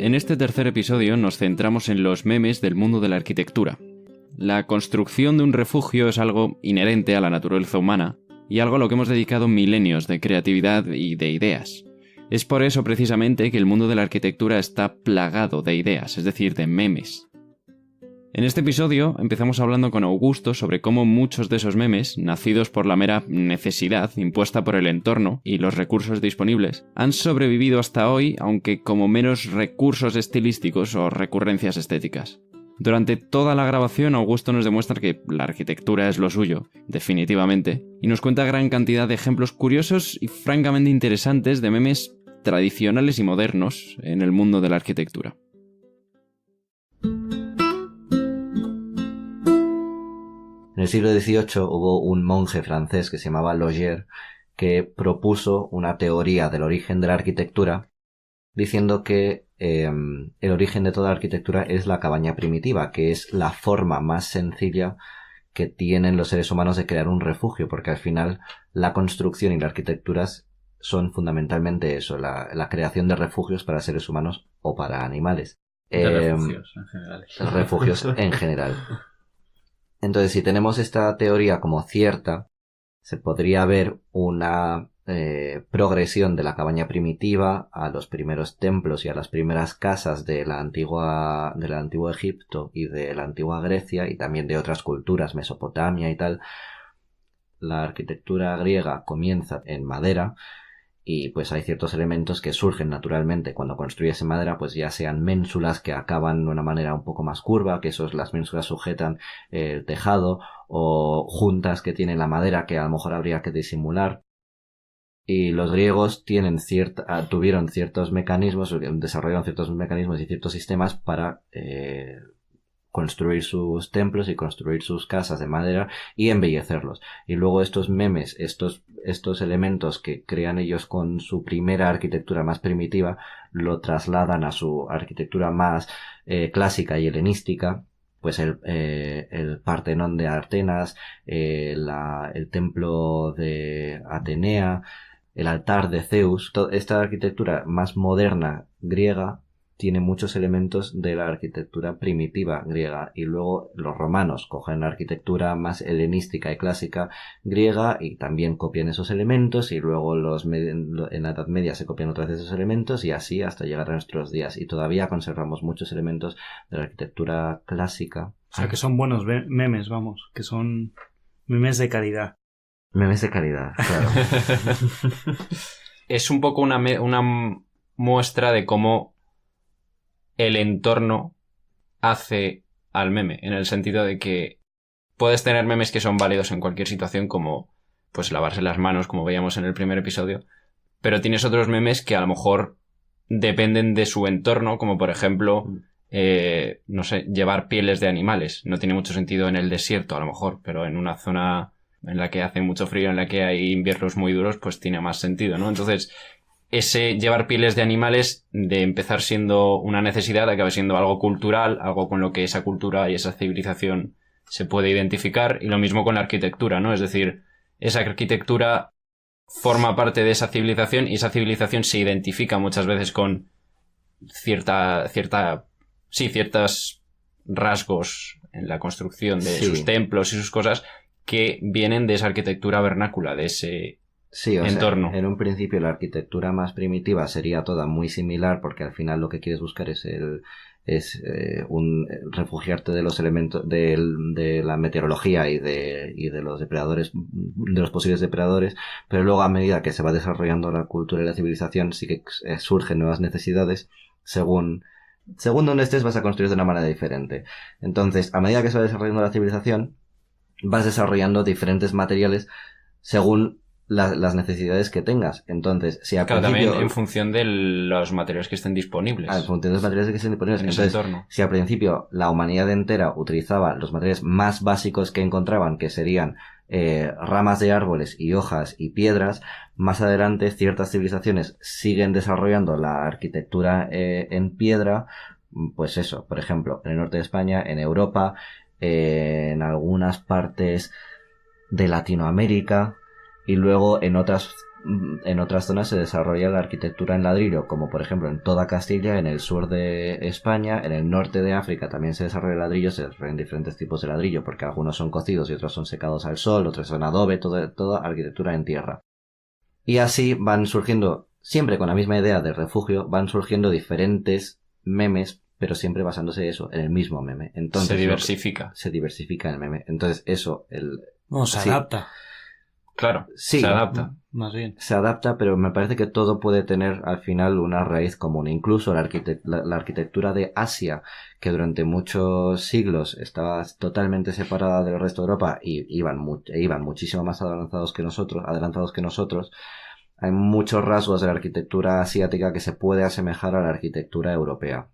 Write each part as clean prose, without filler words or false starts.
En este tercer episodio nos centramos en los memes del mundo de la arquitectura. La construcción de un refugio es algo inherente a la naturaleza humana y algo a lo que hemos dedicado milenios de creatividad y de ideas. Es por eso precisamente que el mundo de la arquitectura está plagado de ideas, es decir, de memes. En este episodio empezamos hablando con Augusto sobre cómo muchos de esos memes, nacidos por la mera necesidad impuesta por el entorno y los recursos disponibles, han sobrevivido hasta hoy, aunque como menos recursos estilísticos o recurrencias estéticas. Durante toda la grabación, Augusto nos demuestra que la arquitectura es lo suyo, definitivamente, y nos cuenta gran cantidad de ejemplos curiosos y francamente interesantes de memes tradicionales y modernos en el mundo de la arquitectura. En el siglo XVIII hubo un monje francés que se llamaba Loger que propuso una teoría del origen de la arquitectura diciendo que el origen de toda la arquitectura es la cabaña primitiva, que es la forma más sencilla que tienen los seres humanos de crear un refugio, porque al final la construcción y la arquitectura son fundamentalmente eso, la creación de refugios para seres humanos o para animales. Refugios en general. Refugios en general. Entonces, si tenemos esta teoría como cierta, se podría ver una progresión de la cabaña primitiva a los primeros templos y a las primeras casas del antiguo Egipto y de la antigua Grecia y también de otras culturas, Mesopotamia y tal. La arquitectura griega comienza en madera y pues hay ciertos elementos que surgen naturalmente cuando construyes en madera, pues ya sean ménsulas que acaban de una manera un poco más curva, que las ménsulas sujetan el tejado, o juntas que tiene la madera que a lo mejor habría que disimular. Y los griegos tuvieron ciertos mecanismos, desarrollaron ciertos mecanismos y ciertos sistemas para construir sus templos y construir sus casas de madera y embellecerlos. Y luego estos memes, estos elementos que crean ellos con su primera arquitectura más primitiva, lo trasladan a su arquitectura más clásica y helenística. Pues el Partenón de Atenas, el templo de Atenea, el altar de Zeus. Esta arquitectura más moderna griega tiene muchos elementos de la arquitectura primitiva griega, y luego los romanos cogen la arquitectura más helenística y clásica griega y también copian esos elementos, y luego en la Edad Media se copian otras de esos elementos, y así hasta llegar a nuestros días, y todavía conservamos muchos elementos de la arquitectura clásica. O sea, que son buenos memes, vamos, que son memes de calidad. Memes de calidad, claro. Es un poco una muestra de cómo el entorno hace al meme, en el sentido de que puedes tener memes que son válidos en cualquier situación, como pues lavarse las manos, como veíamos en el primer episodio, pero tienes otros memes que a lo mejor dependen de su entorno, como por ejemplo, no sé, llevar pieles de animales. No tiene mucho sentido en el desierto, a lo mejor, pero en una zona en la que hace mucho frío, en la que hay inviernos muy duros, pues tiene más sentido, ¿no? Entonces, ese llevar pieles de animales, de empezar siendo una necesidad, acabe siendo algo cultural, algo con lo que esa cultura y esa civilización se puede identificar, y lo mismo con la arquitectura, ¿no? Es decir, esa arquitectura forma parte de esa civilización y esa civilización se identifica muchas veces con ciertos rasgos en la construcción de sus templos y sus cosas que vienen de esa arquitectura vernácula, de ese entorno. Sea, en un principio la arquitectura más primitiva sería toda muy similar, porque al final lo que quieres buscar es refugiarte de los elementos de la meteorología y de los depredadores, de los posibles depredadores, pero luego a medida que se va desarrollando la cultura y la civilización sí que surgen nuevas necesidades. Según donde estés vas a construir de una manera diferente. Entonces, a medida que se va desarrollando la civilización, vas desarrollando diferentes materiales según las necesidades que tengas. Entonces, si al principio... también en función de los materiales que estén disponibles. En función de los materiales que estén disponibles. En ese entorno. Si al principio la humanidad entera utilizaba los materiales más básicos que encontraban, que serían ramas de árboles y hojas y piedras, más adelante ciertas civilizaciones siguen desarrollando la arquitectura en piedra. Pues eso, por ejemplo, en el norte de España, en Europa, en algunas partes de Latinoamérica, y luego en otras en otras zonas se desarrolla la arquitectura en ladrillo, como por ejemplo en toda Castilla, en el sur de España, en el norte de África también se desarrolla el ladrillo, se desarrollan diferentes tipos de ladrillo, porque algunos son cocidos y otros son secados al sol, otros son adobe, toda arquitectura en tierra. Y así van surgiendo, siempre con la misma idea de refugio, van surgiendo diferentes memes, pero siempre basándose eso, en el mismo meme. Entonces, se diversifica. Se diversifica el meme. Entonces eso, No, se adapta. Claro, sí, se adapta. Más bien. Se adapta, pero me parece que todo puede tener al final una raíz común. Incluso la arquitectura de Asia, que durante muchos siglos estaba totalmente separada del resto de Europa y iban muchísimo más adelantados que nosotros, hay muchos rasgos de la arquitectura asiática que se puede asemejar a la arquitectura europea.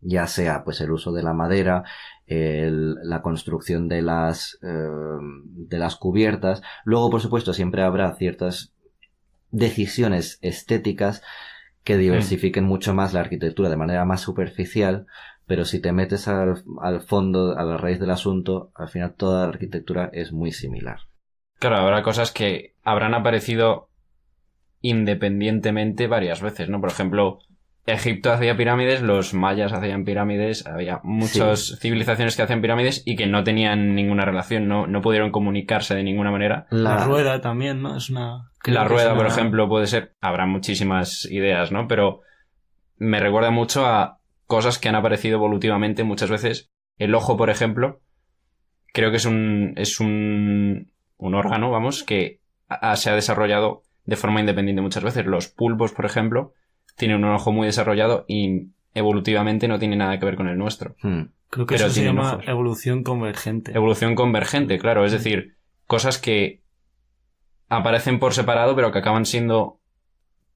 Ya sea pues el uso de la madera, la construcción de las cubiertas. Luego, por supuesto, siempre habrá ciertas decisiones estéticas que diversifiquen mucho más la arquitectura de manera más superficial, pero si te metes al fondo, a la raíz del asunto, al final toda la arquitectura es muy similar. Claro, habrá cosas que habrán aparecido independientemente varias veces, ¿no? Por ejemplo, Egipto hacía pirámides, los mayas hacían pirámides, había muchas civilizaciones que hacían pirámides y que no tenían ninguna relación, no pudieron comunicarse de ninguna manera. La rueda también, ¿no? Es una... La rueda, por ejemplo, puede ser... Habrá muchísimas ideas, ¿no? Pero me recuerda mucho a cosas que han aparecido evolutivamente muchas veces. El ojo, por ejemplo, creo que es un órgano, vamos, que se ha desarrollado de forma independiente muchas veces. Los pulpos, por ejemplo, tienen un ojo muy desarrollado y evolutivamente no tiene nada que ver con el nuestro. Creo que eso se llama evolución convergente. Evolución convergente, claro. Es decir, cosas que aparecen por separado pero que acaban siendo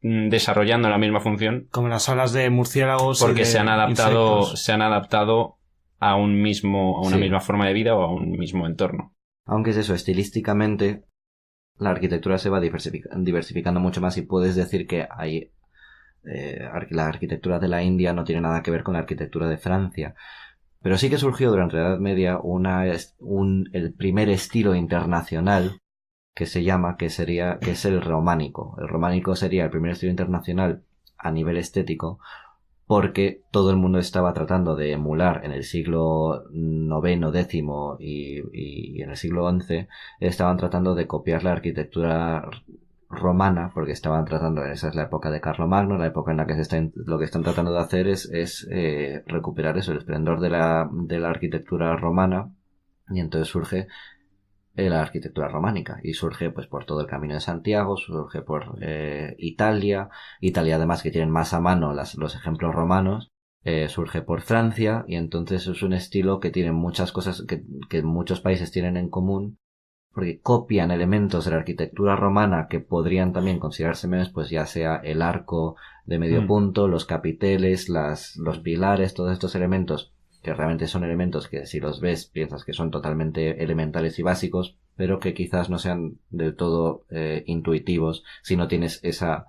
desarrollando la misma función. Como las alas de murciélagos. Porque se han adaptado a una misma forma de vida o a un mismo entorno. Aunque es eso, estilísticamente la arquitectura se va diversificando mucho más y puedes decir que hay la arquitectura de la India no tiene nada que ver con la arquitectura de Francia, pero sí que surgió durante la Edad Media el primer estilo internacional que es el románico. El románico sería el primer estilo internacional a nivel estético porque todo el mundo estaba tratando de emular en el siglo IX, X y en el siglo XI estaban tratando de copiar la arquitectura romana, porque esa es la época de Carlomagno, la época en la que lo que están tratando de hacer es recuperar eso, el esplendor de la arquitectura romana, y entonces surge la arquitectura románica, y surge pues por todo el Camino de Santiago, surge por Italia además que tienen más a mano los ejemplos romanos, surge por Francia, y entonces es un estilo que tiene muchas cosas que muchos países tienen en común, porque copian elementos de la arquitectura romana que podrían también considerarse memes, pues ya sea el arco de medio punto, los capiteles, los pilares, todos estos elementos que realmente son elementos que si los ves piensas que son totalmente elementales y básicos, pero que quizás no sean del todo intuitivos si no tienes esa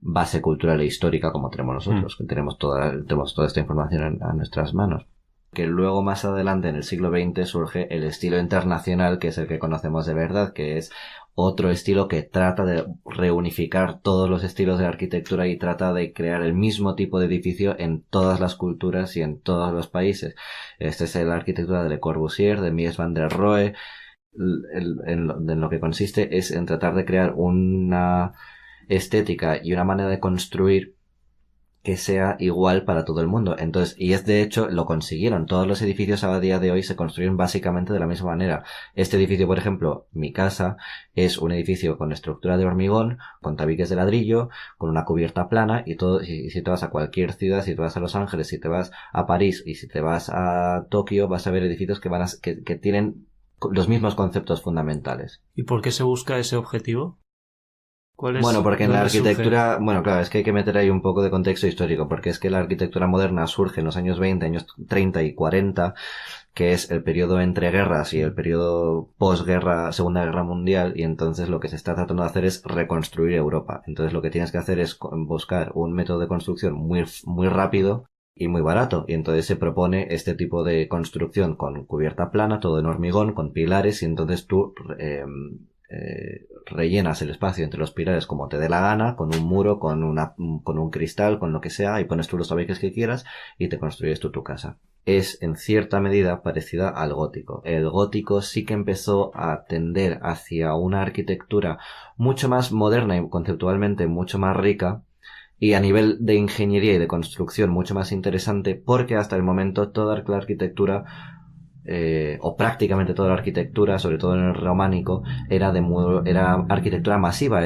base cultural e histórica como tenemos nosotros, que tenemos toda esta información a nuestras manos. Que luego más adelante en el siglo XX surge el estilo internacional, que es el que conocemos de verdad, que es otro estilo que trata de reunificar todos los estilos de arquitectura y trata de crear el mismo tipo de edificio en todas las culturas y en todos los países. Esta es la arquitectura de Le Corbusier, de Mies van der Rohe. En lo que consiste es en tratar de crear una estética y una manera de construir que sea igual para todo el mundo. Entonces, y es de hecho, lo consiguieron. Todos los edificios a día de hoy se construyen básicamente de la misma manera. Este edificio, por ejemplo, mi casa, es un edificio con estructura de hormigón, con tabiques de ladrillo, con una cubierta plana, y todo, y si te vas a cualquier ciudad, si te vas a Los Ángeles, si te vas a París y si te vas a Tokio, vas a ver edificios que tienen los mismos conceptos fundamentales. ¿Y por qué se busca ese objetivo? Bueno, porque en la arquitectura, bueno, claro, es que hay que meter ahí un poco de contexto histórico, porque es que la arquitectura moderna surge en los años 20, años 30 y 40, que es el periodo entre guerras y el periodo posguerra, Segunda Guerra Mundial, y entonces lo que se está tratando de hacer es reconstruir Europa. Entonces lo que tienes que hacer es buscar un método de construcción muy, muy rápido y muy barato, y entonces se propone este tipo de construcción con cubierta plana, todo en hormigón, con pilares, y entonces tú rellenas el espacio entre los pilares como te dé la gana, con un muro, con un cristal, con lo que sea, y pones tú los tabiques que quieras y te construyes tú tu casa. Es en cierta medida parecida al gótico. El gótico sí que empezó a tender hacia una arquitectura mucho más moderna y conceptualmente mucho más rica, y a nivel de ingeniería y de construcción mucho más interesante, porque hasta el momento toda la arquitectura, o prácticamente toda la arquitectura, sobre todo en el románico, era arquitectura masiva.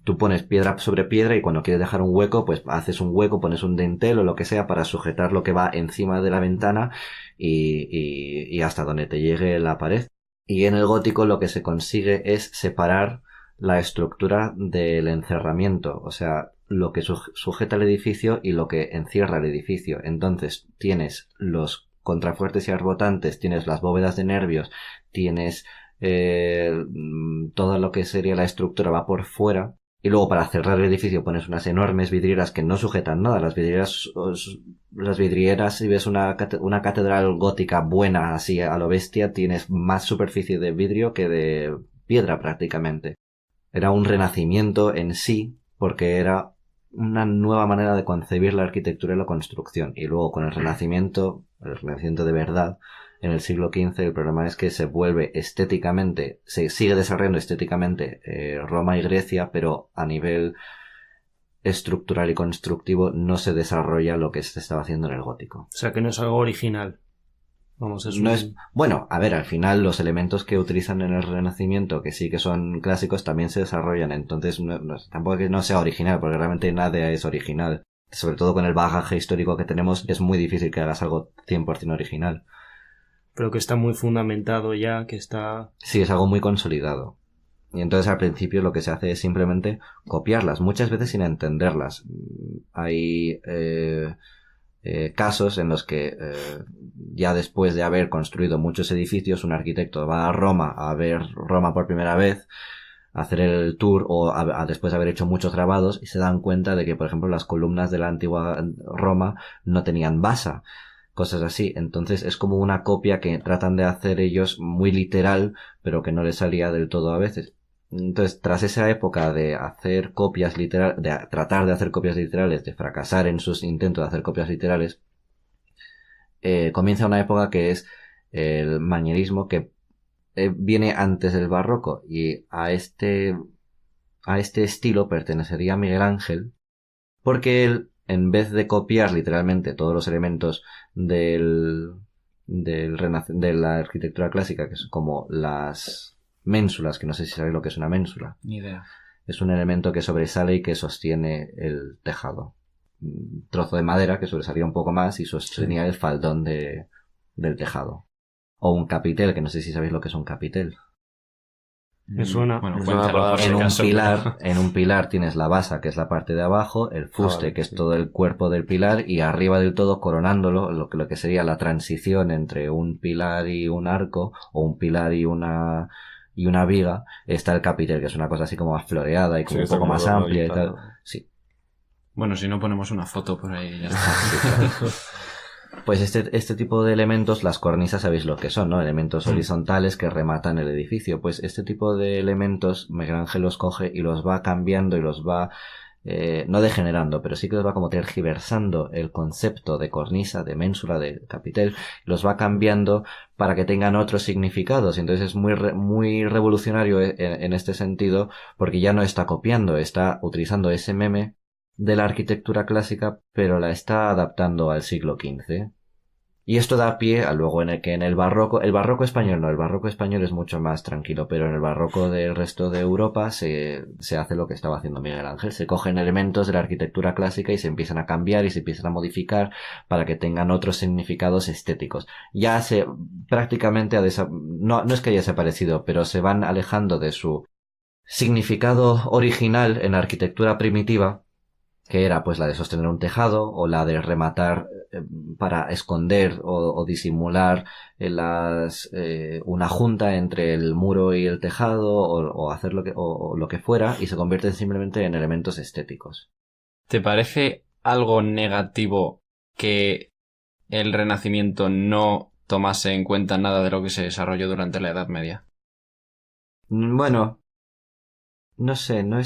Tú pones piedra sobre piedra y cuando quieres dejar un hueco, pues haces un hueco, pones un dintel o lo que sea para sujetar lo que va encima de la ventana y hasta donde te llegue la pared. Y en el gótico lo que se consigue es separar la estructura del encerramiento, o sea, lo que sujeta el edificio y lo que encierra el edificio. Entonces tienes los contrafuertes y arbotantes, tienes las bóvedas de nervios, tienes todo lo que sería la estructura va por fuera, y luego para cerrar el edificio pones unas enormes vidrieras que no sujetan nada. Las vidrieras, si ves una catedral gótica buena así a lo bestia, tienes más superficie de vidrio que de piedra prácticamente. Era un renacimiento en sí, porque era una nueva manera de concebir la arquitectura y la construcción. Y luego con el renacimiento de verdad, en el siglo XV, el problema es que se vuelve estéticamente, se sigue desarrollando estéticamente Roma y Grecia, pero a nivel estructural y constructivo no se desarrolla lo que se estaba haciendo en el gótico. O sea, que no es algo original. Vamos, Bueno, a ver, al final los elementos que utilizan en el Renacimiento, que sí que son clásicos, también se desarrollan. Entonces, tampoco que no sea original, porque realmente nada es original. Sobre todo con el bagaje histórico que tenemos, es muy difícil que hagas algo 100% original. Pero que está muy fundamentado ya, que está... Sí, es algo muy consolidado. Y entonces al principio lo que se hace es simplemente copiarlas, muchas veces sin entenderlas. Hay casos en los que ya después de haber construido muchos edificios, un arquitecto va a Roma a ver Roma por primera vez, a hacer el tour, o después de haber hecho muchos grabados, y se dan cuenta de que, por ejemplo, las columnas de la antigua Roma no tenían basa, cosas así. Entonces es como una copia que tratan de hacer ellos muy literal, pero que no les salía del todo a veces. Entonces, tras esa época de hacer copias literales, de tratar de hacer copias literales, de fracasar en sus intentos de hacer copias literales, comienza una época que es el manierismo, que viene antes del barroco, y a este estilo pertenecería Miguel Ángel, porque él, en vez de copiar literalmente todos los elementos de la arquitectura clásica, que son como las ménsulas, que no sé si sabéis lo que es una ménsula. Ni idea. Es un elemento que sobresale y que sostiene el tejado. Un trozo de madera que sobresalía un poco más y sostenía el faldón del tejado. O un capitel, que no sé si sabéis lo que es un capitel. Me suena. Bueno, Me suena cuéntalo por si acaso. En un pilar tienes la basa, que es la parte de abajo, el fuste, vale, que es sí. todo el cuerpo del pilar, y arriba del todo, coronándolo, lo que sería la transición entre un pilar y un arco, o un pilar y una viga, está el capitel, que es una cosa así como más floreada y como Sí, un está poco como más adornado amplia y y tal. tal. Sí. Bueno, si no ponemos una foto por ahí, ya está. Sí, claro. Pues este tipo de elementos, las cornisas sabéis lo que son, ¿no? Elementos horizontales que rematan el edificio. Pues este tipo de elementos Miguel Ángel los coge y los va cambiando y los va, no degenerando, pero sí que los va como tergiversando el concepto de cornisa, de ménsula, de capitel, los va cambiando para que tengan otros significados. Y entonces es muy revolucionario en este sentido, porque ya no está copiando, está utilizando ese meme de la arquitectura clásica, pero la está adaptando al siglo XV. Y esto da pie a luego en el barroco español no, el barroco español es mucho más tranquilo, pero en el barroco del resto de Europa se hace lo que estaba haciendo Miguel Ángel, se cogen elementos de la arquitectura clásica y se empiezan a cambiar y se empiezan a modificar para que tengan otros significados estéticos. Ya prácticamente no es que haya desaparecido, pero se van alejando de su significado original en la arquitectura primitiva, que era pues la de sostener un tejado o la de rematar para esconder o disimular una junta entre el muro y el tejado o hacer lo que fuera, y se convierten simplemente en elementos estéticos. ¿Te parece algo negativo que el Renacimiento no tomase en cuenta nada de lo que se desarrolló durante la Edad Media? Bueno, no sé, no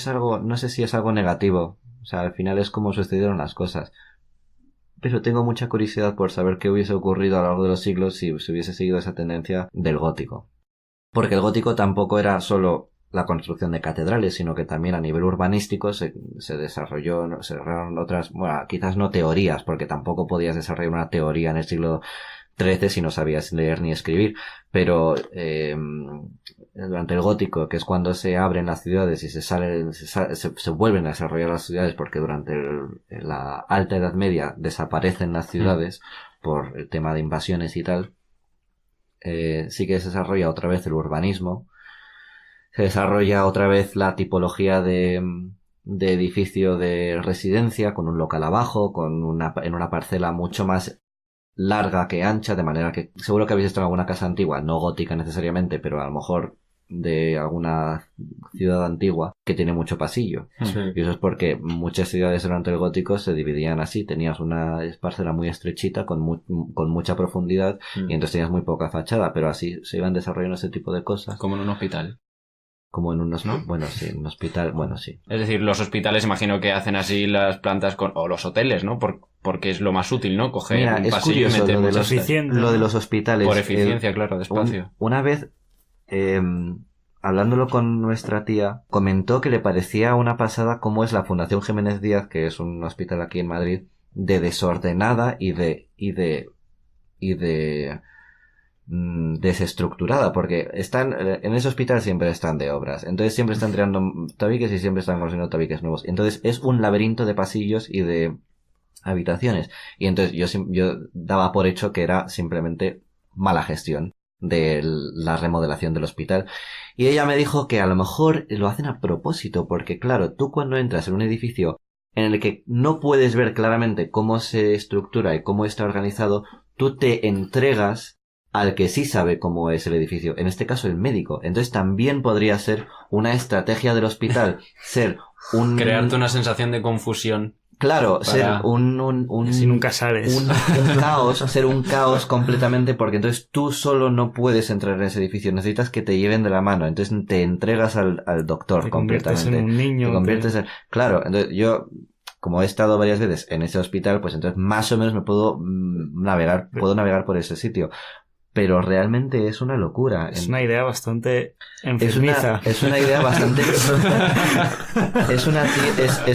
sé si es algo negativo. O sea, al final es como sucedieron las cosas. Pero tengo mucha curiosidad por saber qué hubiese ocurrido a lo largo de los siglos si se hubiese seguido esa tendencia del gótico. Porque el gótico tampoco era solo la construcción de catedrales, sino que también a nivel urbanístico se desarrollaron otras, bueno, quizás no teorías, porque tampoco podías desarrollar una teoría en el siglo XIII si no sabías leer ni escribir, pero durante el gótico, que es cuando se abren las ciudades y se vuelven a desarrollar las ciudades, porque durante la Alta Edad Media desaparecen las ciudades por el tema de invasiones y tal, sí que se desarrolla otra vez el urbanismo, se desarrolla otra vez la tipología de edificio de residencia, con un local abajo, en una parcela mucho más larga que ancha, de manera que seguro que habéis visto en alguna casa antigua, no gótica necesariamente, pero a lo mejor de alguna ciudad antigua que tiene mucho pasillo. Sí. Y eso es porque muchas ciudades durante el gótico se dividían así, tenías una parcela muy estrechita con mucha profundidad y entonces tenías muy poca fachada, pero así se iban desarrollando ese tipo de cosas. Como en un hospital. Como en unos, ¿no? Bueno, sí, en un hospital, bueno, sí. Es decir, los hospitales imagino que hacen así las plantas o los hoteles, ¿no? Porque es lo más útil, ¿no? Coger Mira, un es pasillo curioso, y meter lo de los hospitales. Por eficiencia, claro, de espacio. Una vez, hablándolo con nuestra tía, comentó que le parecía una pasada cómo es la Fundación Jiménez Díaz, que es un hospital aquí en Madrid, de desordenada y de desestructurada, porque en ese hospital siempre están de obras, entonces siempre están tirando tabiques y siempre están construyendo tabiques nuevos, entonces es un laberinto de pasillos y de habitaciones, y entonces yo daba por hecho que era simplemente mala gestión de la remodelación del hospital, y ella me dijo que a lo mejor lo hacen a propósito, porque claro, tú cuando entras en un edificio en el que no puedes ver claramente cómo se estructura y cómo está organizado, tú te entregas al que sí sabe cómo es el edificio, en este caso el médico. Entonces también podría ser una estrategia del hospital, ser crearte una sensación de confusión. Claro, ser si nunca sabes. Un caos, ser un caos completamente, porque entonces tú solo no puedes entrar en ese edificio, necesitas que te lleven de la mano, entonces te entregas al doctor te completamente. Conviertes en un niño. Te conviertes en... Claro, entonces yo, como he estado varias veces en ese hospital, pues entonces más o menos me puedo navegar por ese sitio. Pero realmente es una locura. Es una idea bastante enfermiza. Es una idea bastante... es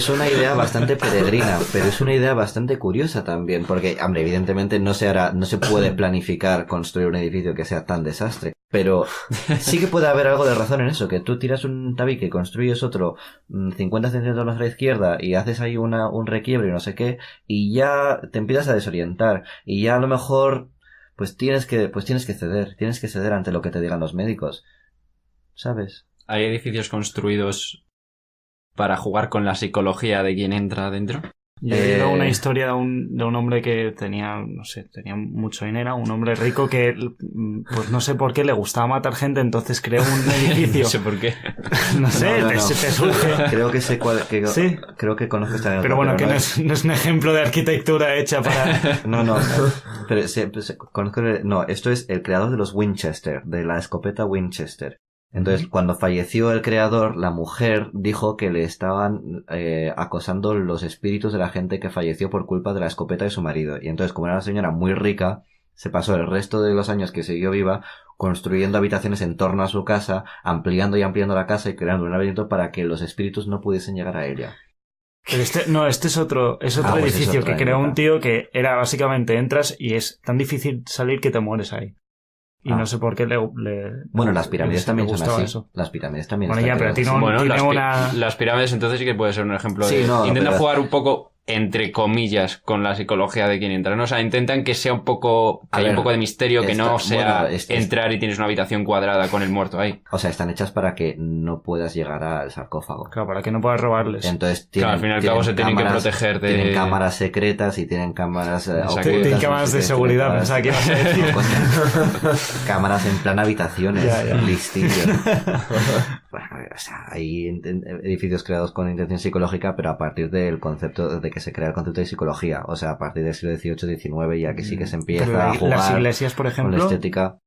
una idea bastante peregrina, pero es una idea bastante curiosa también, porque, hombre, evidentemente no se puede planificar construir un edificio que sea tan desastre, pero sí que puede haber algo de razón en eso, que tú tiras un tabique, construyes otro 50 centímetros más a la izquierda y haces ahí un requiebre y no sé qué, y ya te empiezas a desorientar, y ya a lo mejor... Pues tienes que ceder ante lo que te digan los médicos, ¿sabes? ¿Hay edificios construidos para jugar con la psicología de quien entra adentro? Yo he oído una historia de un hombre que tenía mucho dinero, un hombre rico que, pues no sé por qué, le gustaba matar gente, entonces creó un edificio. No sé por qué. No sé, te surge. Creo que sé cuál, ¿Sí? Creo que conozco esta anécdota. Pero bueno, que no es un ejemplo de arquitectura hecha para... No, pero conozco... No, esto es el creador de los Winchester, de la escopeta Winchester. Entonces, cuando falleció el creador, la mujer dijo que le estaban acosando los espíritus de la gente que falleció por culpa de la escopeta de su marido. Y entonces, como era una señora muy rica, se pasó el resto de los años que siguió viva construyendo habitaciones en torno a su casa, ampliando y ampliando la casa y creando un laberinto para que los espíritus no pudiesen llegar a ella. Pero este es otro edificio que creó un tío que era básicamente entras y es tan difícil salir que te mueres ahí. Y no sé por qué bueno, las pirámides también son así. Eso. Las pirámides también. Bueno, ya, pero las pirámides entonces sí que puede ser un ejemplo de... Sí, Intenta jugar un poco, entre comillas, con la psicología de quien entra, ¿no? O sea, intentan que sea un poco... Que haya un poco de misterio, que no sea entrar y tienes una habitación cuadrada con el muerto ahí. O sea, están hechas para que no puedas llegar al sarcófago. Claro, para que no puedas robarles. Entonces al fin y al cabo se tienen que proteger de... Tienen cámaras secretas y tienen cámaras ocultas. Tienen cámaras de seguridad, pensaba que ibas a decir. Cámaras en plan habitaciones, ya. listillos. Bueno, o sea, hay edificios creados con intención psicológica, pero a partir del concepto de que se crea el concepto de psicología. O sea, a partir del siglo XVIII-XIX ya que sí que se empieza a jugar las iglesias, por ejemplo, con la estética.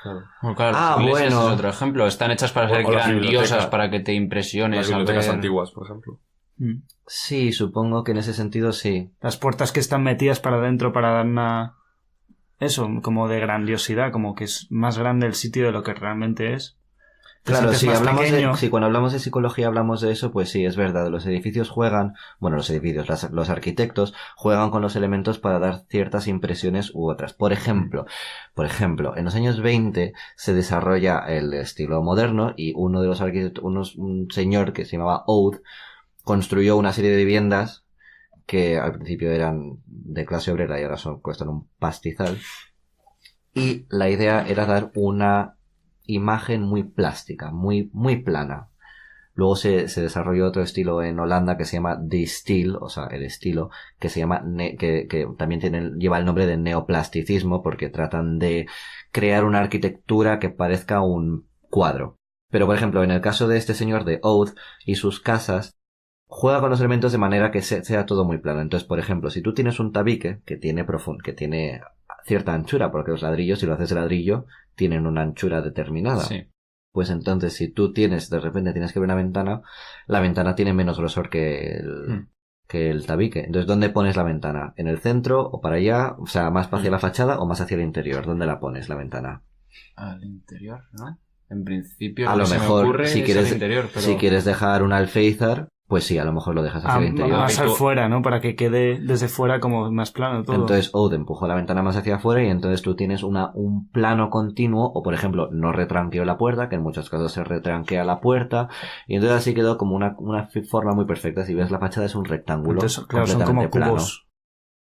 Claro. Bueno, claro, Ah, las iglesias bueno. es otro ejemplo. Están hechas para ser O las grandiosas, bibliotecas. para que te Las impresiones al bibliotecas ver. antiguas, por ejemplo. Sí, supongo que en ese sentido sí. Las puertas que están metidas para adentro para dar una... Eso, como de grandiosidad, como que es más grande el sitio de lo que realmente es. Te Claro, sientes si más hablamos pequeño. si cuando hablamos de psicología hablamos de eso, pues sí, es verdad. Los edificios juegan, bueno, los arquitectos juegan con los elementos para dar ciertas impresiones u otras. Por ejemplo, en los años 20 se desarrolla el estilo moderno y uno de los arquitectos, un señor que se llamaba Oud, construyó una serie de viviendas que al principio eran de clase obrera y ahora cuestan un pastizal. Y la idea era dar una imagen muy plástica, muy, muy plana. Luego se desarrolló otro estilo en Holanda que se llama The Style, o sea, el estilo, que se llama, que también lleva el nombre de neoplasticismo porque tratan de crear una arquitectura que parezca un cuadro. Pero, por ejemplo, en el caso de este señor de Oud y sus casas, juega con los elementos de manera que sea todo muy plano. Entonces, por ejemplo, si tú tienes un tabique que tiene cierta anchura, porque los ladrillos, si lo haces de ladrillo, tienen una anchura determinada. Sí. Pues entonces, si tú de repente tienes que ver una ventana, la ventana tiene menos grosor que el tabique. Entonces, ¿dónde pones la ventana? ¿En el centro o para allá? O sea, ¿más hacia la fachada o más hacia el interior? ¿Dónde la pones la ventana? Al interior, ¿no? En principio, A lo que se me mejor, ocurre si es al interior, pero... si quieres dejar un alféizar, pues sí, a lo mejor lo dejas hacia el interior. Más al fuera, ¿no? Para que quede desde fuera como más plano todo. Entonces Oud empujó la ventana más hacia afuera y entonces tú tienes un plano continuo, o por ejemplo, no retranqueó la puerta, que en muchos casos se retranquea la puerta, y entonces así quedó como una forma muy perfecta. Si ves la fachada es un rectángulo. Entonces, claro, son como plano. cubos.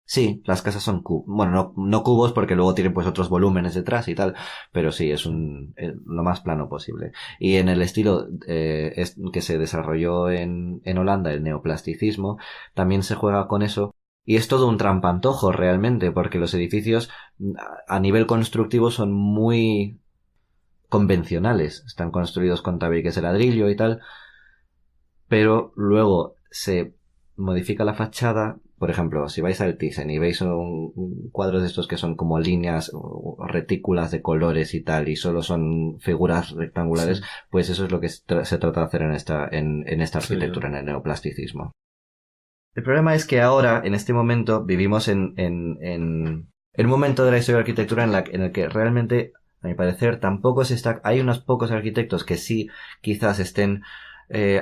Sí, las casas son cubos. Bueno, no cubos porque luego tienen pues otros volúmenes detrás y tal, pero sí, es lo más plano posible. Y en el estilo que se desarrolló en Holanda, el neoplasticismo, también se juega con eso. Y es todo un trampantojo realmente, porque los edificios a nivel constructivo son muy convencionales. Están construidos con tabiques de ladrillo y tal, pero luego se modifica la fachada. Por ejemplo, si vais al Thyssen y veis un cuadro de estos que son como líneas o retículas de colores y tal, y solo son figuras rectangulares, pues eso es lo que se trata de hacer en esta arquitectura, en el neoplasticismo. El problema es que ahora, en este momento, vivimos en un momento de la historia de la arquitectura en el que realmente, a mi parecer, hay unos pocos arquitectos que sí quizás estén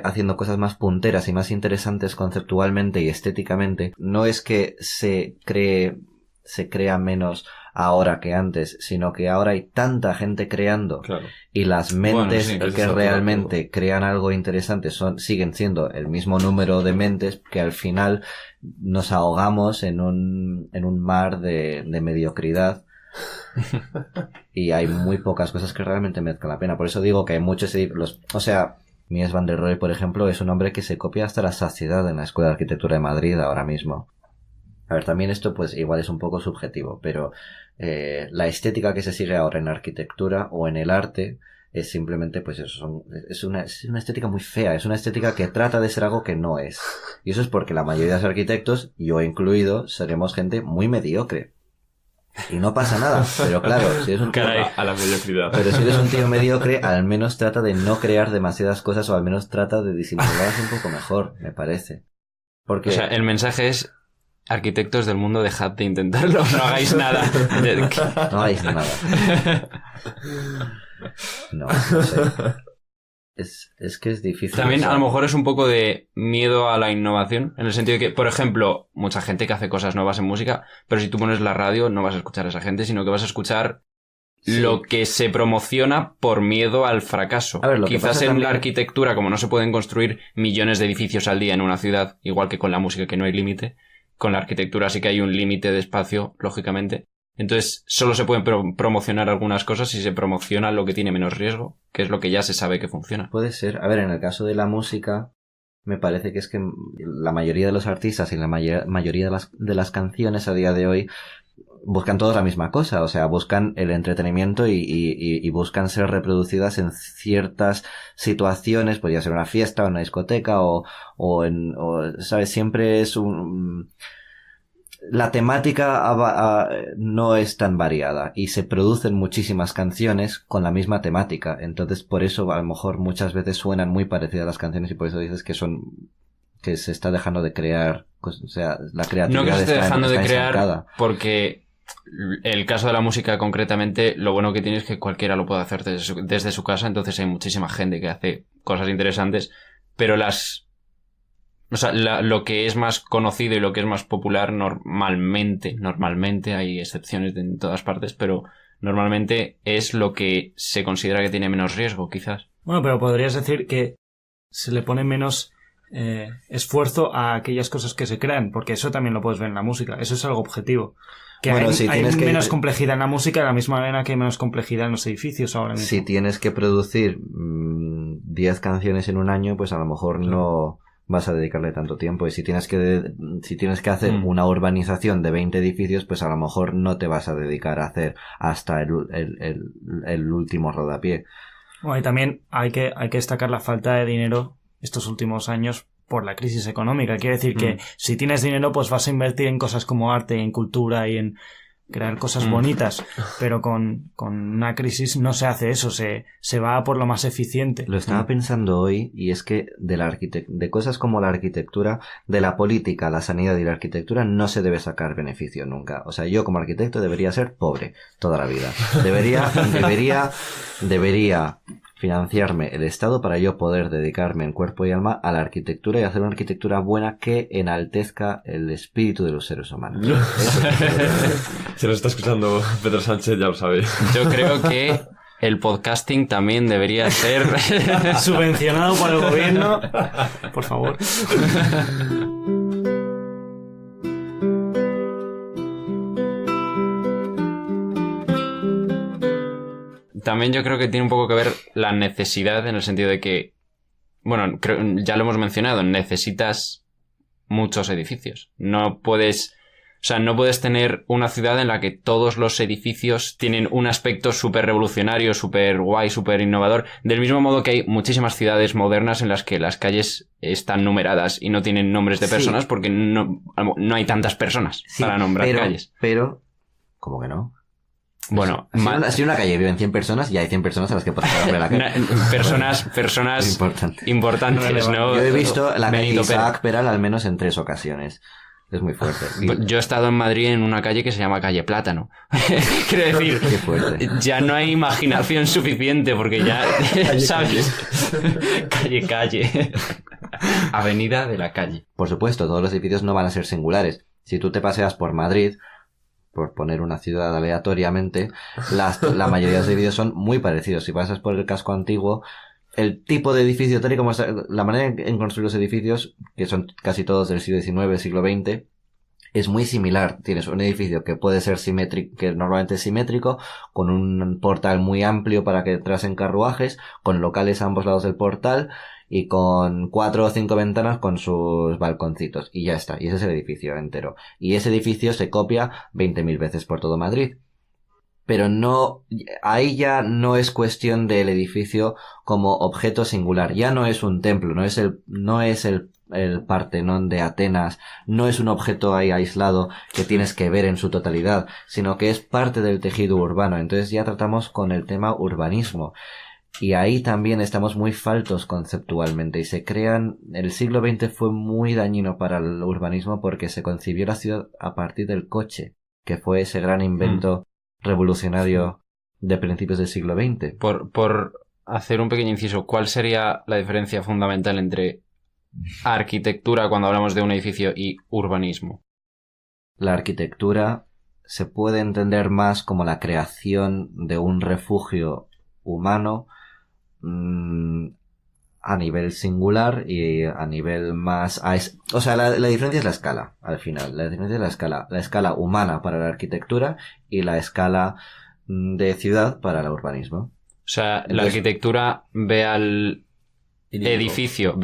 haciendo cosas más punteras y más interesantes conceptualmente y estéticamente. No es que se crea menos ahora que antes, sino que ahora hay tanta gente creando, Claro. y las mentes Bueno, sí, que realmente crean algo interesante siguen siendo el mismo número de mentes, que al final nos ahogamos en un mar de mediocridad. Y hay muy pocas cosas que realmente merezcan la pena. Por eso digo que hay muchos Mies van der Rohe, por ejemplo, es un hombre que se copia hasta la saciedad en la Escuela de Arquitectura de Madrid ahora mismo. A ver, también esto pues igual es un poco subjetivo, pero la estética que se sigue ahora en la arquitectura o en el arte es simplemente pues eso, es una estética muy fea, es una estética que trata de ser algo que no es. Y eso es porque la mayoría de los arquitectos, yo incluido, seremos gente muy mediocre. Y no pasa nada, pero claro, si eres un tío, A la mediocridad. pero si eres un tío mediocre, al menos trata de no crear demasiadas cosas, o al menos trata de disimularlas un poco mejor, me parece. Porque O sea, el mensaje es: arquitectos del mundo, dejad de intentarlo, no hagáis nada. no hagáis nada. No sé. Es que es difícil. También o sea, a lo mejor es un poco de miedo a la innovación, en el sentido de que, por ejemplo, mucha gente que hace cosas nuevas en música, pero si tú pones la radio no vas a escuchar a esa gente, sino que vas a escuchar Sí. lo que se promociona por miedo al fracaso. A ver, lo que Quizás pasa en también- la arquitectura, como no se pueden construir millones de edificios al día en una ciudad, igual que con la música, que no hay límite, con la arquitectura sí que hay un límite de espacio, lógicamente. Entonces, solo se pueden promocionar algunas cosas si se promociona lo que tiene menos riesgo, que es lo que ya se sabe que funciona. Puede ser. A ver, en el caso de la música, me parece que es que la mayoría de los artistas y la mayoría de las canciones a día de hoy buscan todos la misma cosa, o sea, buscan el entretenimiento y buscan ser reproducidas en ciertas situaciones, podría ser una fiesta o una discoteca o ¿sabes? Siempre es la temática no es tan variada y se producen muchísimas canciones con la misma temática. Entonces, por eso a lo mejor muchas veces suenan muy parecidas las canciones y por eso dices que se está dejando de crear, o sea, la creatividad no que se esté dejando de crear estancada. Porque el caso de la música concretamente, lo bueno que tiene es que cualquiera lo puede hacer desde su casa, entonces hay muchísima gente que hace cosas interesantes, pero lo que es más conocido y lo que es más popular normalmente hay excepciones en todas partes, pero normalmente es lo que se considera que tiene menos riesgo, quizás. Bueno, pero podrías decir que se le pone menos esfuerzo a aquellas cosas que se crean, porque eso también lo puedes ver en la música, eso es algo objetivo. Que bueno, hay menos complejidad en la música de la misma manera que hay menos complejidad en los edificios ahora mismo. Si tienes que producir 10 canciones en un año, pues a lo mejor no vas a dedicarle tanto tiempo. Y si tienes que hacer una urbanización de 20 edificios, pues a lo mejor no te vas a dedicar a hacer hasta el último rodapié. Bueno, y también hay que destacar la falta de dinero estos últimos años por la crisis económica. Quiere decir que si tienes dinero, pues vas a invertir en cosas como arte, en cultura y en crear cosas bonitas, pero con una crisis no se hace eso, se va por lo más eficiente. Lo estaba pensando hoy, y es que de cosas como la arquitectura, de la política, la sanidad y la arquitectura no se debe sacar beneficio nunca. O sea, yo como arquitecto debería ser pobre toda la vida. Debería financiarme el Estado para yo poder dedicarme en cuerpo y alma a la arquitectura y hacer una arquitectura buena que enaltezca el espíritu de los seres humanos. Se nos está escuchando Pedro Sánchez, ya lo sabéis. Yo creo que el podcasting también debería ser subvencionado por el gobierno. Por favor. También yo creo que tiene un poco que ver la necesidad, en el sentido de que, bueno, ya lo hemos mencionado, necesitas muchos edificios. No puedes tener una ciudad en la que todos los edificios tienen un aspecto súper revolucionario, súper guay, súper innovador. Del mismo modo que hay muchísimas ciudades modernas en las que las calles están numeradas y no tienen nombres de personas porque no hay tantas personas para nombrar calles. Pero, ¿cómo que no? Bueno, si una calle viven 100 personas, ya hay 100 personas a las que puedes nombre la calle. Personas importantes, ¿no? Yo he visto la calle Isaac Peral al menos en 3 ocasiones. Es muy fuerte. Yo he estado en Madrid en una calle que se llama Calle Plátano. Quiero decir, qué fuerte. Ya no hay imaginación suficiente porque ya, ¿sabes? Calle. Avenida de la calle. Por supuesto, todos los edificios no van a ser singulares. Si tú te paseas por Madrid, por poner una ciudad aleatoriamente, la mayoría de los edificios son muy parecidos. Si pasas por el casco antiguo, el tipo de edificio, tal y como está, la manera en construir los edificios, que son casi todos del siglo XIX, siglo XX, es muy similar. Tienes un edificio que puede ser simétrico, que normalmente es simétrico, con un portal muy amplio para que entrasen carruajes, con locales a ambos lados del portal, y con 4 o 5 ventanas con sus balconcitos. Y ya está. Y ese es el edificio entero. Y ese edificio se copia 20.000 veces por todo Madrid. Pero no, ahí ya no es cuestión del edificio como objeto singular. Ya no es un templo, no es el Partenón de Atenas, no es un objeto ahí aislado que tienes que ver en su totalidad, sino que es parte del tejido urbano. Entonces ya tratamos con el tema urbanismo. Y ahí también estamos muy faltos conceptualmente y el siglo XX fue muy dañino para el urbanismo porque se concibió la ciudad a partir del coche, que fue ese gran invento revolucionario de principios del siglo XX. Por hacer un pequeño inciso, ¿cuál sería la diferencia fundamental entre arquitectura cuando hablamos de un edificio y urbanismo? La arquitectura se puede entender más como la creación de un refugio humano a nivel singular y a nivel más... O sea, la diferencia es la escala, al final. La diferencia es la escala humana para la arquitectura y la escala de ciudad para el urbanismo. O sea, la arquitectura ve al edificio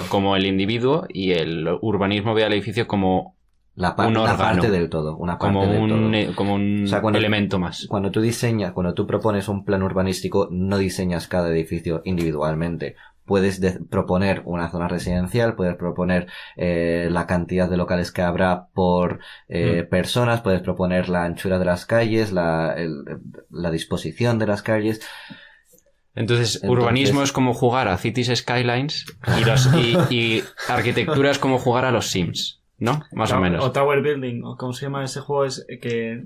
como el individuo y el urbanismo ve al edificio como la parte del todo, una parte como un o sea, elemento más. Cuando tú propones un plan urbanístico, no diseñas cada edificio individualmente. puedes proponer una zona residencial, puedes proponer la cantidad de locales que habrá por personas, puedes proponer la anchura de las calles, la disposición de las calles. Entonces, urbanismo es como jugar a Cities Skylines y arquitectura es como jugar a los Sims, ¿no? Más o menos. O Tower Building, o ¿cómo se llama ese juego? Es que